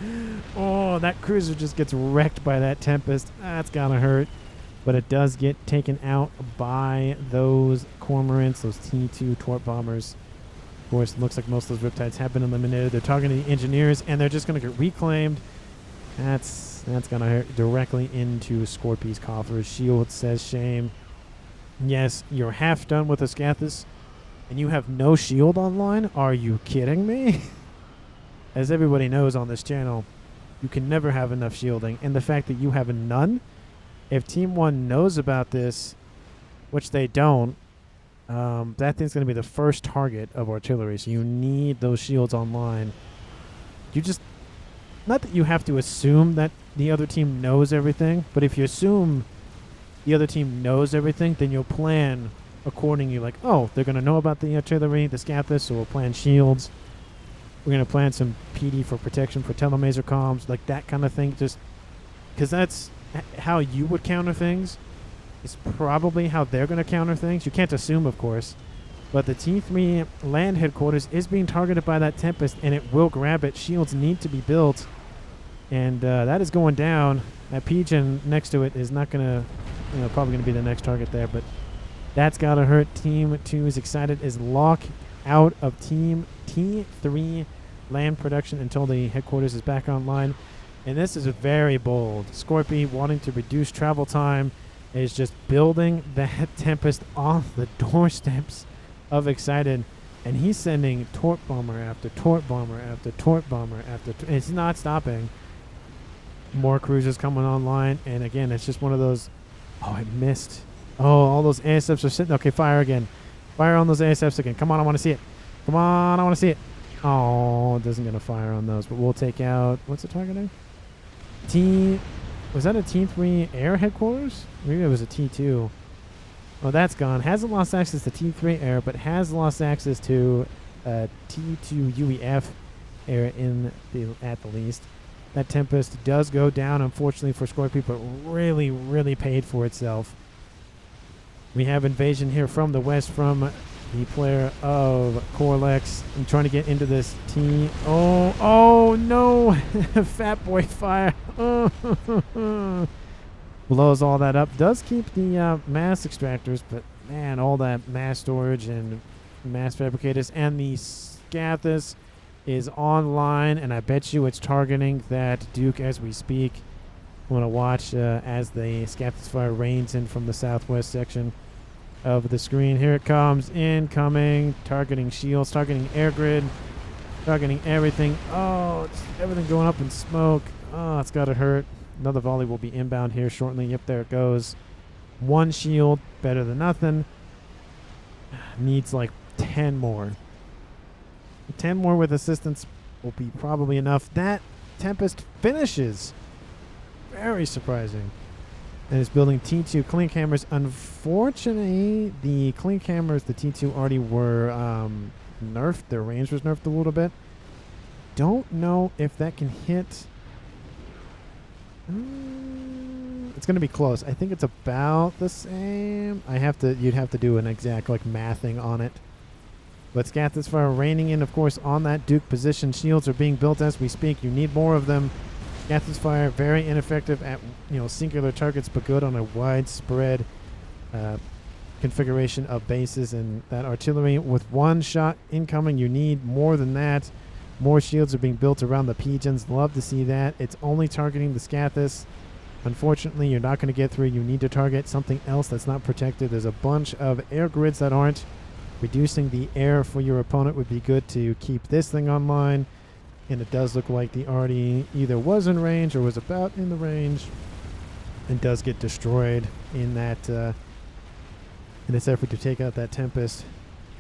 Oh, that cruiser just gets wrecked by that Tempest. That's gotta hurt. But it does get taken out by those Cormorants, those T2 Torp Bombers. Of course, it looks like most of those Riptides have been eliminated. They're targeting the engineers, and they're just going to get reclaimed. That's going to hurt directly into Scorpy's coffers. Shield says shame. Yes, you're half done with a Scathis, and you have no shield online? Are you kidding me? As everybody knows on this channel, you can never have enough shielding. And the fact that you have none, if Team 1 knows about this, which they don't, that thing's going to be the first target of artillery. So you need those shields online. You just, not that you have to assume that the other team knows everything, but if you assume the other team knows everything, then you'll plan accordingly. Like, oh, they're going to know about the artillery, the Scathis, so we'll plan shields. We're going to plan some PD for protection for telemaser comms, like that kind of thing. Just because that's how you would counter things. Is probably how they're going to counter things. You can't assume, of course. But the T3 land headquarters is being targeted by that Tempest, and it will grab it. Shields need to be built. And that is going down. That Pigeon next to it is not going to, probably going to be the next target there. But that's got to hurt. Team 2 is excited. Is lock out of Team T3 land production until the headquarters is back online. And this is very bold. Scorpy wanting to reduce travel time is just building that Tempest off the doorsteps of Excited. And he's sending Torp Bomber after Torp Bomber after Torp Bomber after... It's not stopping. More cruisers coming online. And again, it's just one of those... Oh, I missed. Oh, all those ASFs are sitting... Okay, fire again. Fire on those ASFs again. Come on, I want to see it. Come on, I want to see it. Oh, it doesn't get a fire on those. But we'll take out... What's it targeting? Was that a T3 air headquarters? Maybe it was a T2. Oh, that's gone. Hasn't lost access to T3 air, but has lost access to T2 UEF air at the least. That Tempest does go down, unfortunately, for Scorpio, but really, really paid for itself. We have invasion here from the west from the player of Corlex. I'm trying to get into this T. Oh no! Fat boy fire. Blows all that up. Does keep the mass extractors, but man, all that mass storage and mass fabricators. And the Scathis is online, and I bet you it's targeting that Duke as we speak. I want to watch as the Scathis fire rains in from the southwest section of the screen. Here it comes, incoming, targeting shields, targeting air grid, targeting everything. Oh, it's everything going up in smoke. Oh, it's got to hurt. Another volley will be inbound here shortly. Yep, there it goes. One shield, better than nothing. Needs like 10 more. 10 more with assistance will be probably enough. That Tempest finishes. Very surprising. And it's building T2 clink hammers. Unfortunately, the clink hammers, the T2 already were nerfed. Their range was nerfed a little bit. Don't know if that can hit. It's going to be close. I think it's about the same. You'd have to do an exact mathing on it. But Scathis fire raining in, of course, on that Duke position. Shields are being built as we speak. You need more of them. Scathis fire very ineffective at singular targets, but good on a widespread configuration of bases. And that artillery with one shot incoming, you need more than that. More shields are being built around the Pigeons. Love to see that. It's only targeting the Scathis. Unfortunately, you're not going to get through. You need to target something else that's not protected. There's a bunch of air grids that aren't. Reducing the air for your opponent would be good to keep this thing online. And it does look like the arty either was in range or was about in the range. And does get destroyed in that in this effort to take out that Tempest.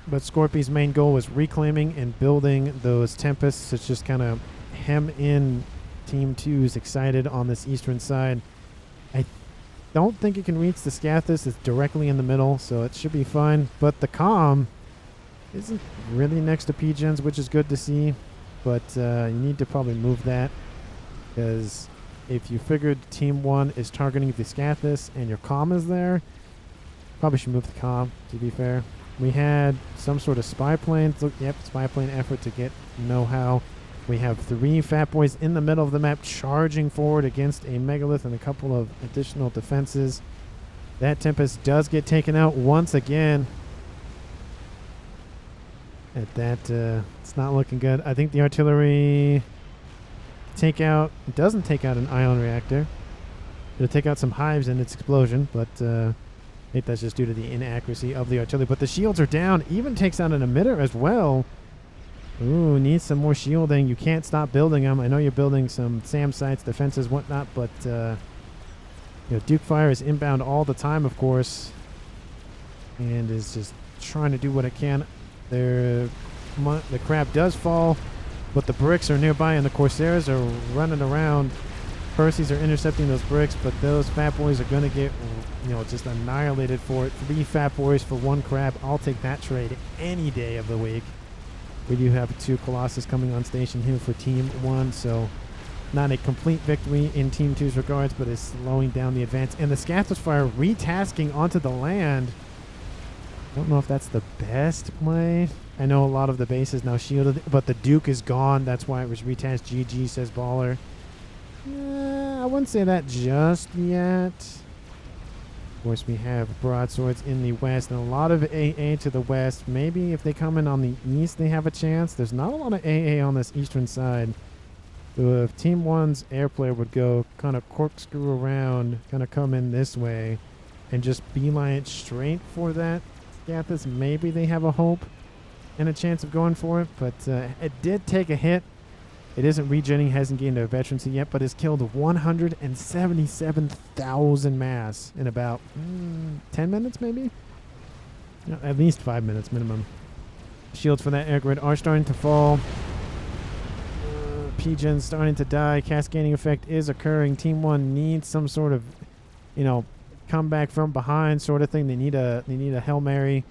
But Scorpy's main goal was reclaiming and building those Tempests. It's just kind of hem in Team 2's excited on this eastern side. I don't think it can reach the Scathis. It's directly in the middle, so it should be fine. But the comm isn't really next to P-Gens, which is good to see. But you need to probably move that, because if you figured Team 1 is targeting the Scathis and your comm is there, probably should move the comm, to be fair. We had some sort of spy plane. Yep, spy plane effort to get know-how. We have 3 Fat Boys in the middle of the map charging forward against a Megalith and a couple of additional defenses. That Tempest does get taken out once again. At that, it's not looking good. I think the artillery doesn't take out an ion reactor. It'll take out some hives in its explosion, but I think that's just due to the inaccuracy of the artillery. But the shields are down. Even takes out an emitter as well. Ooh, needs some more shielding. You can't stop building them. I know you're building some SAM sites, defenses, whatnot, but Duke Fire is inbound all the time, of course, and is just trying to do what it can. The crab does fall, but the bricks are nearby, and the Corsairs are running around. Percy's are intercepting those bricks, but those Fat Boys are going to get, just annihilated for it. 3 Fat Boys for 1 crab. I'll take that trade any day of the week. We do have 2 Colossus coming on station here for Team 1, so not a complete victory in Team 2's regards, but is slowing down the advance. And the Scathis Fire retasking onto the land. I don't know if that's the best play. I know a lot of the base is now shielded, but the Duke is gone. That's why it was retasked. GG, says Baller. I wouldn't say that just yet. Of course, we have broadswords in the west and a lot of AA to the west. Maybe if they come in on the east, they have a chance. There's not a lot of AA on this eastern side. So if Team 1's air player would go kind of corkscrew around, kind of come in this way, and just beeline it straight for that Scathis, maybe they have a hope and a chance of going for it. But it did take a hit. It isn't regenning, hasn't gained a veterancy yet, but has killed 177,000 mass in about 10 minutes, maybe? No, at least 5 minutes minimum. Shields for that air grid are starting to fall. P-Gen's starting to die. Cascading effect is occurring. Team 1 needs some sort of, comeback from behind sort of thing. They need a Hail Mary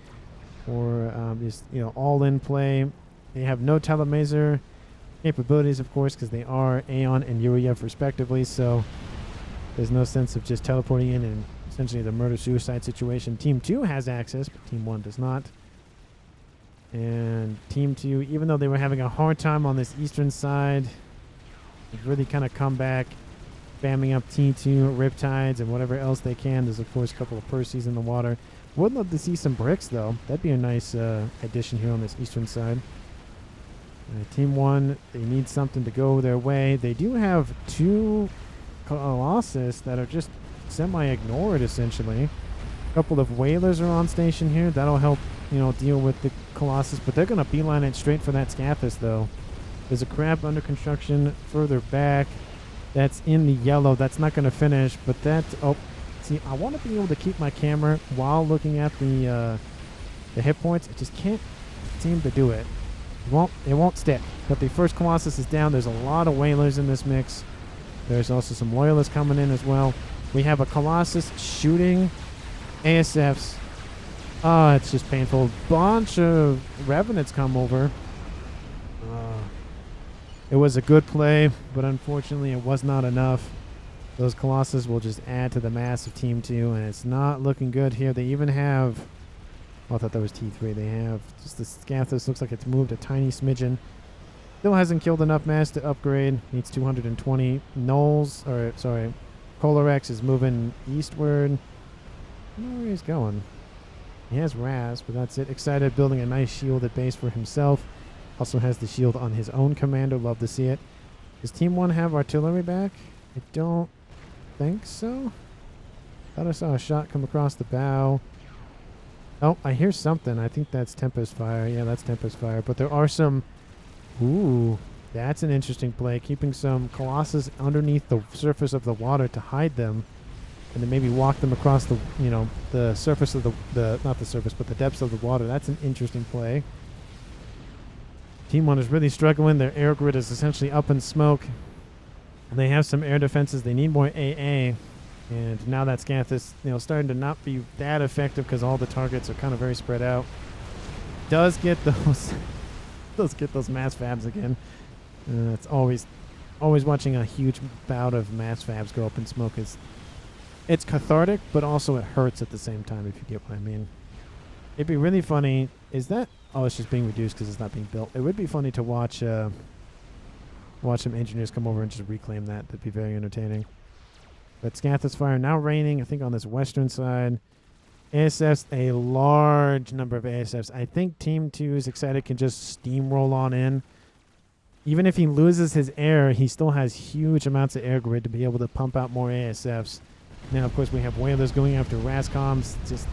or just, all-in play. They have no telemaser capabilities, of course, because they are Aeon and Yuriev respectively, so there's no sense of just teleporting in and essentially the murder-suicide situation. Team 2 has access, but Team 1 does not. And Team 2, even though they were having a hard time on this eastern side, they've really kind of come back, spamming up T2, Riptides, and whatever else they can. There's, of course, a couple of Percys in the water. Would love to see some bricks, though. That'd be a nice addition here on this eastern side. Team 1, they need something to go their way. They do have 2 Colossus that are just semi-ignored, essentially. A couple of Whalers are on station here. That'll help, deal with the Colossus. But they're going to beeline it straight for that Scathis, though. There's a crab under construction further back. That's in the yellow. That's not going to finish. But that... Oh, see, I want to be able to keep my camera while looking at the hit points. I just can't seem to do it. It won't stick. But the first Colossus is down. There's a lot of Whalers in this mix. There's also some Loyalists coming in as well. We have a Colossus shooting ASFs. Oh, it's just painful. Bunch of Revenants come over. It was a good play, but unfortunately it was not enough. Those Colossus will just add to the mass of Team 2, and it's not looking good here. They even have... Oh, I thought that was T3. They have just the Scathis. Looks like it's moved a tiny smidgen. Still hasn't killed enough mass to upgrade. Needs 220. Colorex is moving eastward. I don't know where he's going. He has Raz, but that's it. Excited, building a nice shielded base for himself. Also has the shield on his own commander. Love to see it. Does Team 1 have artillery back? I don't think so. Thought I saw a shot come across the bow. Oh, I hear something. I think that's Tempest Fire. Yeah, that's Tempest Fire. But there are some... Ooh, that's an interesting play. Keeping some Colossus underneath the surface of the water to hide them. And then maybe walk them across the, the surface of the... Not the surface, but the depths of the water. That's an interesting play. Team 1 is really struggling. Their air grid is essentially up in smoke. They have some air defenses. They need more AA. And now that Scathis, starting to not be that effective because all the targets are kind of very spread out. Does get those mass fabs again. It's always watching a huge bout of mass fabs go up in smoke it's cathartic, but also it hurts at the same time, if you get what I mean. It'd be really funny. Is that... Oh, it's just being reduced because it's not being built. It would be funny to watch some engineers come over and just reclaim that. That'd be very entertaining. But Scathis fire now raining, I think, on this western side. ASFs, a large number of ASFs. I think Team 2's Excited can just steamroll on in. Even if he loses his air, he still has huge amounts of air grid to be able to pump out more ASFs. Now, of course, we have Whalers going after Rascoms. Just,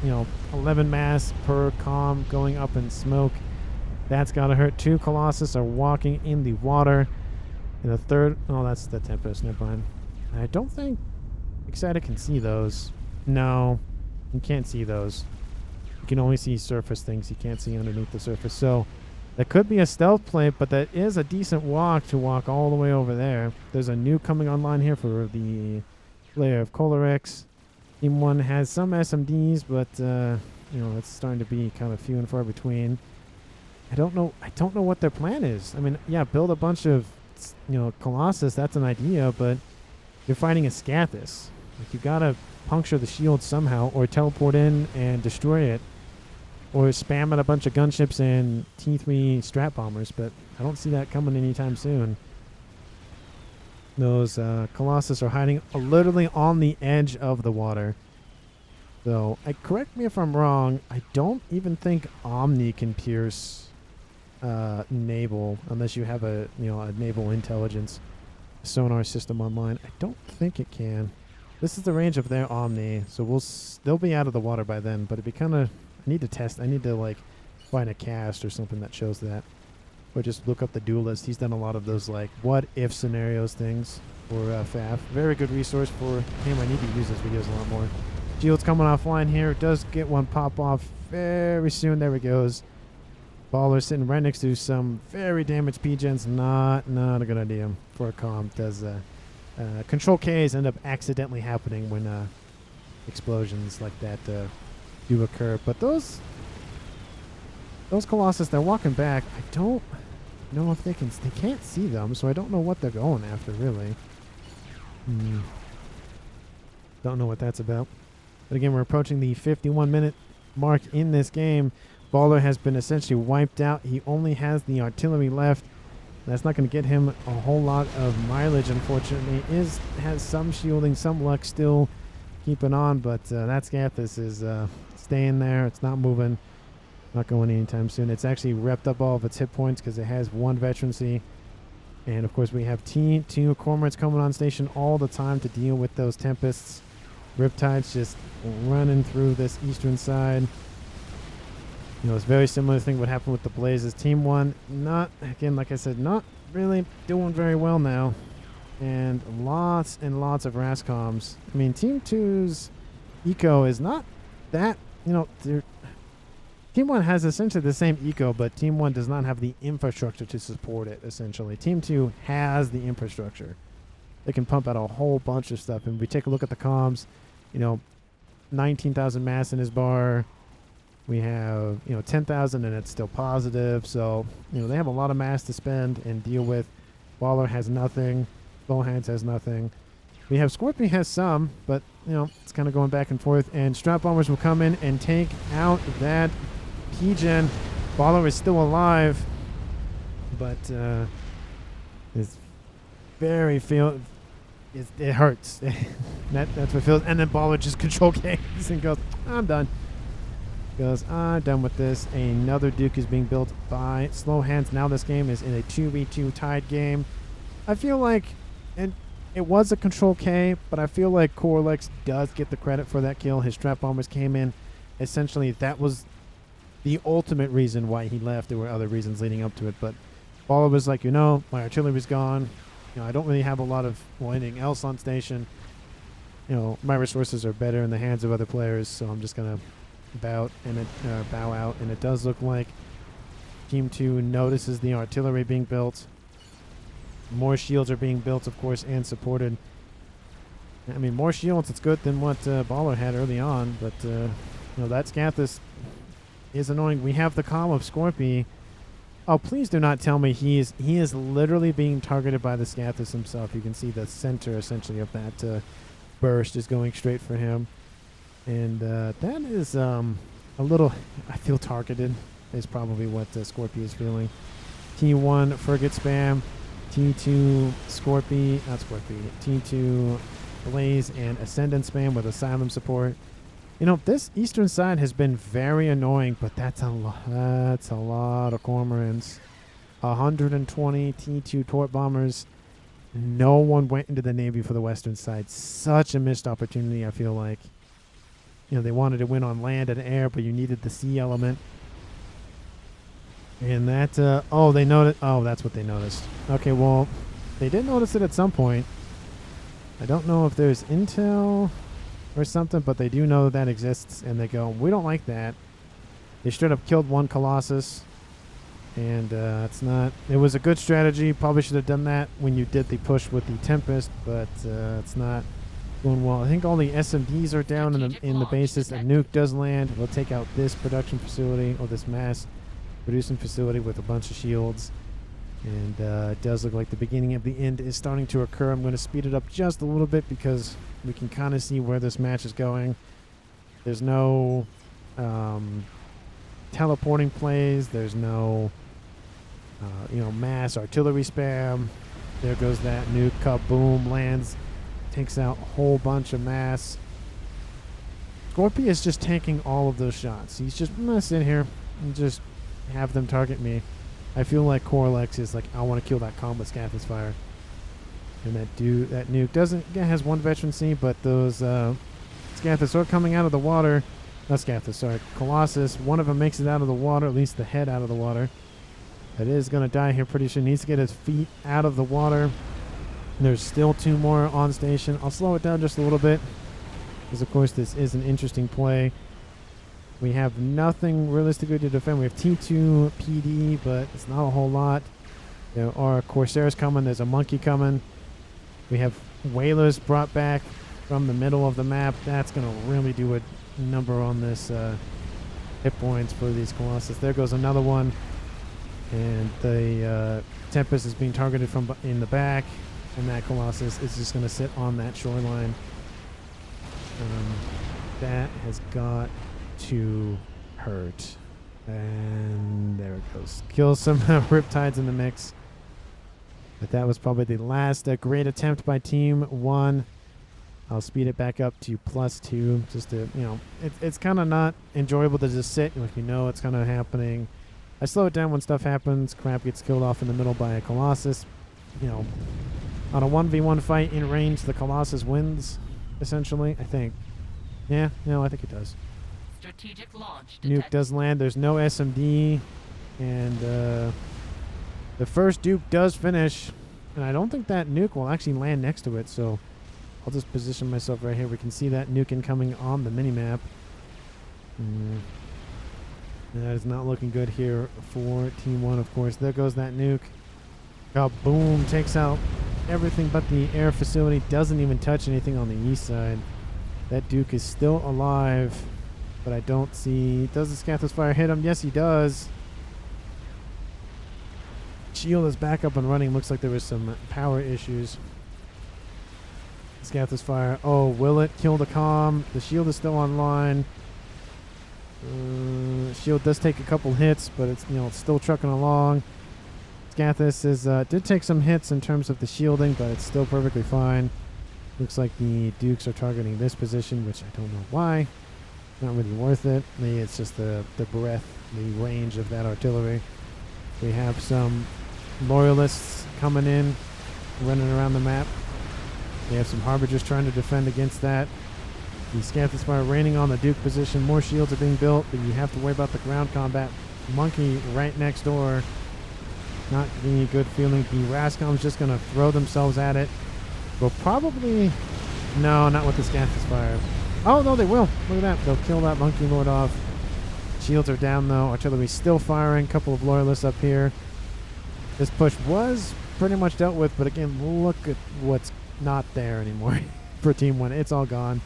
11 mass per com going up in smoke. That's got to hurt. 2 Colossus are walking in the water. And the third... Oh, that's the Tempest. Never mind. I don't think Excited can see those. No, you can't see those. You can only see surface things. You can't see underneath the surface. So that could be a stealth play, but that is a decent walk to walk all the way over there. There's a Nuke coming online here for the... player of Colorex. Team 1 has some SMDs, but it's starting to be kind of few and far between. I don't know what their plan is. I mean, yeah, build a bunch of Colossus, that's an idea, but you're fighting a Scathis. Like, you gotta puncture the shield somehow, or teleport in and destroy it, or spam at a bunch of gunships and T3 strat bombers, but I don't see that coming anytime soon. Those Colossus are hiding literally on the edge of the water. So, correct me if I'm wrong, I don't even think Omni can pierce naval unless you have a naval intelligence sonar system online. I don't think it can. This is the range of their Omni, so they'll be out of the water by then. But it'd be kind of... I need to find a cast or something that shows that. Or just look up the duelist. He's done a lot of those what if scenarios things for FAF. Very good resource for him. I need to use his videos a lot more. Shield's coming offline here. Does get one pop off very soon. There he goes. Baller sitting right next to some very damaged P-gens. Not a good idea for a comp. Does control Ks end up accidentally happening when explosions like that do occur. But those Colossus, they're walking back. I don't know if they can't see them, so I don't know what they're going after, really. Don't know what that's about. But again, we're approaching the 51-minute mark in this game. Baller has been essentially wiped out. He only has the artillery left. That's not going to get him a whole lot of mileage, unfortunately. Has some shielding, some luck still keeping on, but that Scathis is staying there. It's not moving. Not going anytime soon. It's actually repped up all of its hit points because it has 1 veterancy. And, of course, we have T2 Cormorants coming on station all the time to deal with those Tempests. Riptide's just running through this eastern side. It's very similar thing what happened with the Blazes. Team 1, again, like I said, not really doing very well now. And lots and lots of Rascoms. I mean, Team 2's eco is not that, Team 1 has essentially the same eco, but Team 1 does not have the infrastructure to support it, essentially. Team 2 has the infrastructure. They can pump out a whole bunch of stuff. And we take a look at the comms, 19,000 mass in his bar. We have, 10,000 and it's still positive. So, they have a lot of mass to spend and deal with. Baller has nothing. Bowhands has nothing. We have Scorpion has some, but, it's kind of going back and forth. And Strat Bombers will come in and take out that P-Gen. Baller is still alive, but it's very it hurts. That's what it feels. And then Baller just control Ks and goes, I'm done. I'm done with this. Another Duke is being built by Slow Hands. Now this game is in a 2v2 tied game. I feel like, and it was a control K, but I feel like Corlex does get the credit for that kill. His Strat Bombers came in. Essentially, that was the ultimate reason why he left. There were other reasons leading up to it, but Baller was like, my artillery's gone. I don't really have a lot of anything else on station. My resources are better in the hands of other players, so I'm just gonna bow out. And it does look like Team 2 notices the artillery being built. More shields are being built, of course, and supported. I mean, more shields, it's good than what Baller had early on, but, you know, that Scathis is annoying. We have the calm of Scorpy. Oh, please do not tell me he is literally being targeted by the Scathis himself. You can see the center, essentially, of that burst is going straight for him. And that is a little, I feel targeted, is probably what Scorpy is feeling. T1, Frigate spam. T2, Scorpy, not Scorpy. T2, Blaze, and Ascendant spam with Asylum support. You know, this eastern side has been very annoying, but that's a lot of Cormorants. 120 T2 Tort Bombers. No one went into the Navy for the western side. Such a missed opportunity, I feel like. You know, they wanted to win on land and air, but you needed the sea element. And that, oh, they noticed. Oh, that's what they noticed. Okay, well, they did notice it at some point. I don't know if there's intel or something, but they do know that exists, and they go, we don't like that. They straight up killed one Colossus, and it's not, it was a good strategy. Probably should have done that when you did the push with the Tempest, but it's not going well. I think all the SMDs are down in the bases. A nuke does land. We'll take out this production facility, or this mass producing facility with a bunch of shields. And it does look like the beginning of the end is starting to occur. I'm going to speed it up just a little bit because we can kind of see where this match is going. There's no teleporting plays. There's no, you know, mass artillery spam. There goes that nuke. Kaboom, lands. Takes out a whole bunch of mass. Scorpy is just tanking all of those shots. He's just, I'm going to sit here and just have them target me. I feel like Corlex is like, I want to kill that combat Scathis fire. And that nuke doesn't, yeah, has one veterancy, but those Scathis are coming out of the water. Not Scathis, sorry, Colossus. One of them makes it out of the water, at least the head out of the water. That is going to die here pretty soon. Needs to get his feet out of the water. There's still 2 more on station. I'll slow it down just a little bit, because of course this is an interesting play. We have nothing realistically to defend. We have T2 PD, but it's not a whole lot. There are Corsairs coming. There's a monkey coming. We have Whalers brought back from the middle of the map. That's going to really do a number on this hit points for these Colossus. There goes another one. And the Tempest is being targeted from in the back. And that Colossus is just going to sit on that shoreline. That has got to hurt. And there it goes. Kill some Riptides in the mix. But that was probably the last great attempt by Team 1. I'll speed it back up to +2 just to, you know, it's kind of not enjoyable to just sit. Like, you know it's kind of happening. I slow it down when stuff happens. Crap gets killed off in the middle by a Colossus. You know, on a 1v1 fight in range, the Colossus wins, essentially, I think. Yeah, no, I think it does. Strategic launch Nuke does land. There's no SMD. And the first Duke does finish. And I don't think that nuke will actually land next to it. So I'll just position myself right here. We can see that nuke incoming on the minimap. That is not looking good here for Team 1, of course. There goes that nuke. Boom, takes out everything but the air facility. Doesn't even touch anything on the east side. That Duke is still alive. But I don't see... Does the Scathis fire hit him? Yes, he does. Shield is back up and running. Looks like there was some power issues. Scathis fire. Oh, will it kill the comm? The shield is still online. Shield does take a couple hits, but it's, you know, it's still trucking along. Scathis is did take some hits in terms of the shielding, but it's still perfectly fine. Looks like the Dukes are targeting this position, which I don't know why. Not really worth it. Maybe it's just the breadth, the range of that artillery. We have some loyalists coming in, running around the map. We have some Harbingers trying to defend against that. The Scathis fire raining on the Duke position. More shields are being built, but you have to worry about the ground combat. Monkey right next door. Not being a good feeling. The Rascom's just going to throw themselves at it. Will probably... No, not with the Scathis fire. Oh, no, they will. Look at that. They'll kill that Monkey Lord off. Shields are down though. Artillery still firing. Couple of loyalists up here. This push was pretty much dealt with, but again, look at what's not there anymore for Team 1. It's all gone.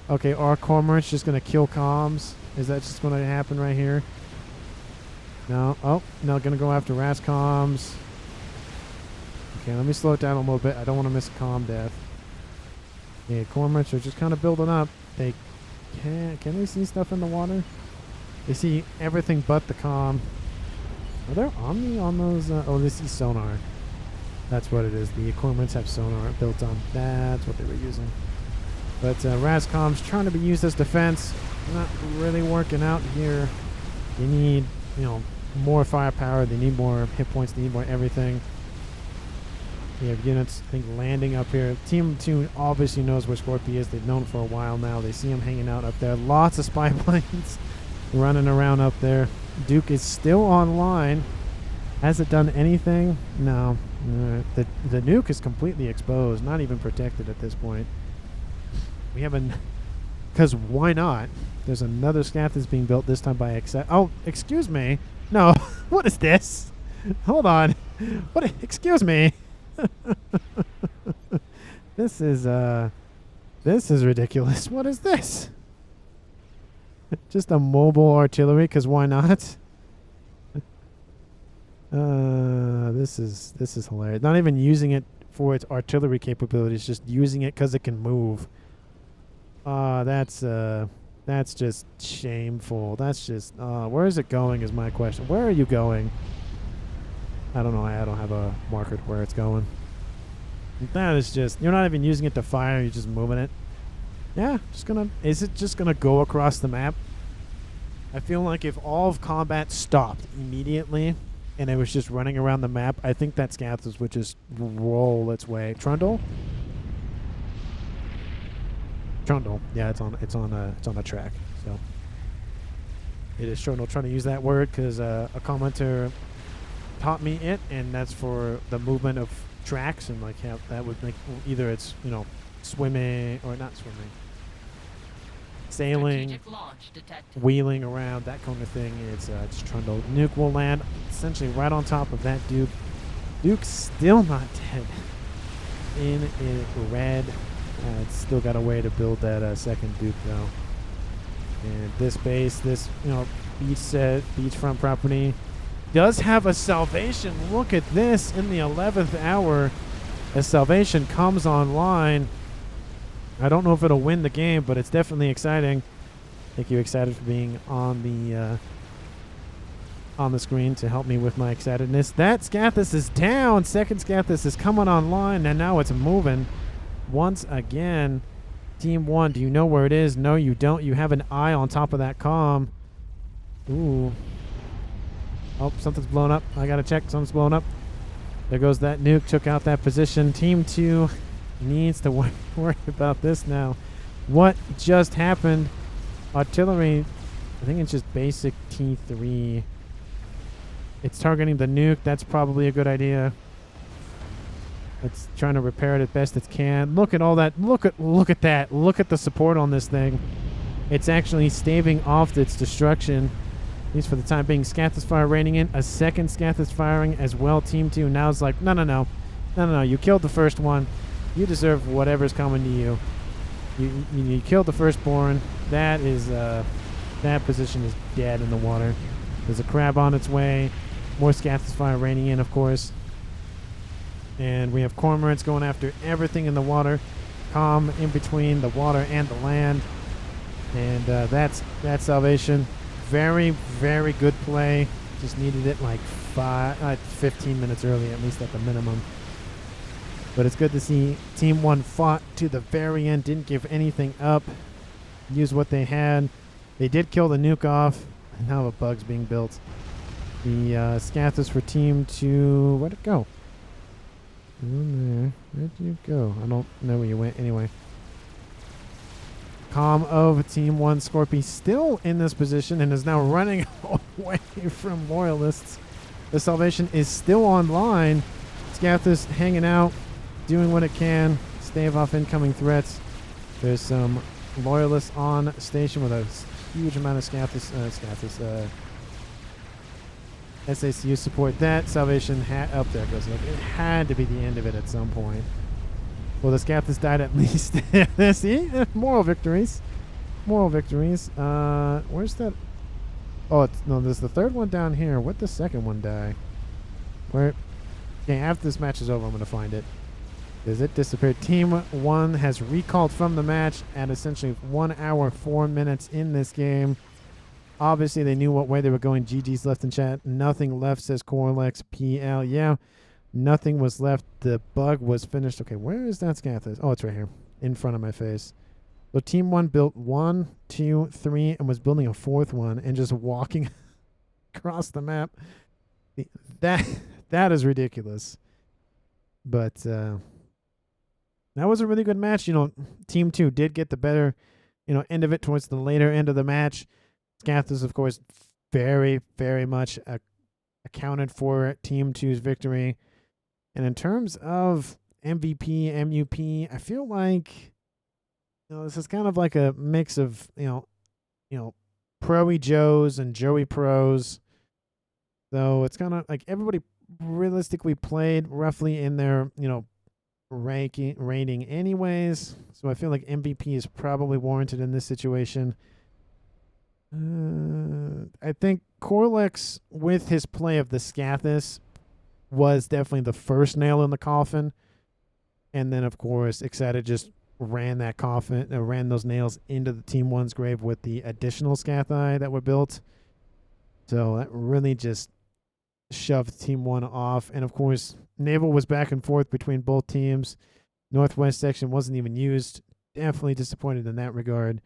Okay, our Cormorant's just going to kill comms. Is that just going to happen right here? No. Oh, no, going to go after RAS comms. Okay, let me slow it down a little bit. I don't want to miss a comm death. Yeah, Cormorants are just kind of building up. They can they see stuff in the water? They see everything but the comm. Are there Omni on those? Oh, they see sonar. That's what it is. The Cormorants have sonar built on. That's what they were using. But Rascom's trying to be used as defense. Not really working out here. They need, more firepower. They need more hit points. They need more everything. We have units, I think, landing up here. Team 2 obviously knows where Scorpio is. They've known for a while now. They see him hanging out up there. Lots of spy planes running around up there. Duke is still online. Has it done anything? No. The nuke is completely exposed. Not even protected at this point. We have because why not? There's another Scathis being built, this time by Extractor. Oh, excuse me. No. What is this? Hold on. What? Excuse me. This is ridiculous. What is this? Just a mobile artillery, because why not? This is hilarious. Not even using it for its artillery capabilities, just using it because it can move. That's just shameful. That's just where is it going is my question. Where are you going? I don't know. I don't have a marker to where it's going. That is just, you're not even using it to fire, you're just moving it. Yeah, is it just gonna go across the map? I feel like if all of combat stopped immediately and it was just running around the map, I think that Scathis would just roll its way. Trundle? Trundle. Yeah, it's on a track. So it is Trundle. Trying to use that word because a commenter taught me it, and that's for the movement of tracks, and like how that would make either it's swimming or not swimming, sailing, wheeling around, that kind of thing. It's Trundle. Nuke will land essentially right on top of that Duke. Duke's still not dead. In red. It's still got a way to build that second Duke though. And this base, this beachfront property, does have a salvation. Look at this in the 11th hour. A salvation comes online. I don't know if it'll win the game, but it's definitely exciting. Thank you, Excited, for being on the screen to help me with my excitedness. That Scathis is down. Second Scathis is coming online, and now it's moving. Once again, Team 1, do you know where it is? No, you don't. You have an eye on top of that comm. Ooh. Oh, something's blown up. I gotta check. Something's blown up. There goes that nuke. Took out that position. Team 2 needs to worry about this now. What just happened? Artillery, I think it's just basic T3. It's targeting the nuke. That's probably a good idea. It's trying to repair it as best it can. Look at all that. Look at that. Look at the support on this thing. It's actually staving off its destruction. At least for the time being. Scathis fire raining in. A second Scathis firing as well. Team 2 now is like, no. You killed the first one. You deserve whatever's coming to you. You killed the firstborn. That is that position is dead in the water. There's a crab on its way. More Scathis fire raining in, of course. And we have cormorants going after everything in the water. Calm in between the water and the land. And that's salvation. Very, very good play. Just needed it like 15 minutes early, at least at the minimum. But it's good to see Team 1 fought to the very end. Didn't give anything up. Used what they had. They did kill the nuke off. And now a bug's being built. The Scathis for Team 2. Where'd it go? There. Where'd you go? I don't know where you went. Anyway. Comm of Team 1 Scorpio still in this position and is now running away from Loyalists. The Salvation is still online. Scathis hanging out, doing what it can, stave off incoming threats. There's some Loyalists on station with a huge amount of SACU support. That Salvation up there goes. Like, it had to be the end of it at some point. Well, the Scathis died at least. See? Moral victories. Moral victories. Where's that? Oh, no, there's the third one down here. Where'd the second one die? Where? Okay, after this match is over, I'm going to find it. Because it disappeared. Team 1 has recalled from the match at essentially 1 hour, 4 minutes in this game. Obviously, they knew what way they were going. GG's left in chat. Nothing left, says Corlex PL. Yeah, nothing was left. The bug was finished. Okay, where is that Scathis? Oh, it's right here in front of my face. So Team 1 built 1, 2, 3, and was building a 4th one and just walking across the map. That is ridiculous. But that was a really good match. You know, Team 2 did get the better, end of it towards the later end of the match. Scathis, of course, very, very much accounted for Team 2's victory. And in terms of MVP, MUP, I feel like this is kind of like a mix of pro-y Joes and Joey pros. So it's kind of like everybody realistically played roughly in their rating anyways. So I feel like MVP is probably warranted in this situation. I think Corlex, with his play of the Scathis, was definitely the first nail in the coffin. And then, of course, Excited just ran that coffin, ran those nails into the Team 1's grave with the additional Scathi that were built. So that really just shoved Team 1 off. And, of course, Naval was back and forth between both teams. Northwest section wasn't even used. Definitely disappointed in that regard.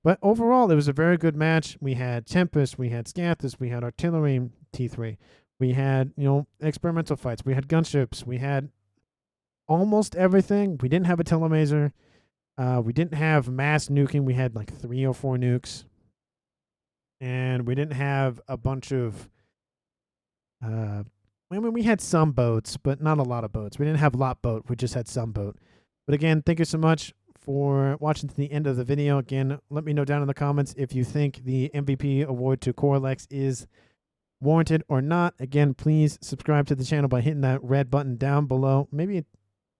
But overall, it was a very good match. We had Tempest, we had Scathis, we had Artillery T3. We had, experimental fights. We had gunships. We had almost everything. We didn't have a telemaser. We didn't have mass nuking. We had like 3 or 4 nukes. And we didn't have a bunch of... we had some boats, but not a lot of boats. We didn't have lot boat. We just had some boat. But again, thank you so much for watching to the end of the video. Again, let me know down in the comments if you think the MVP award to Corlex is warranted or not. Again, please subscribe to the channel by hitting that red button down below. Maybe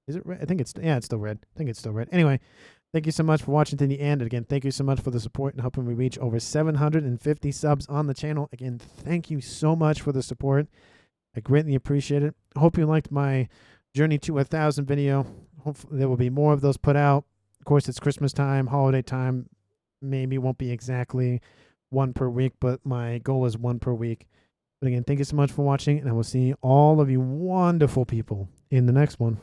is it red? I think it's still red. I think it's still red. Anyway, thank you so much for watching to the end. And again, thank you so much for the support and helping me reach over 750 subs on the channel. Again, thank you so much for the support. I greatly appreciate it. I hope you liked my journey to 1,000 video. Hopefully there will be more of those put out. Of course, it's Christmas time, holiday time. Maybe won't be exactly 1 per week, but my goal is 1 per week. But again, thank you so much for watching, and I will see all of you wonderful people in the next one.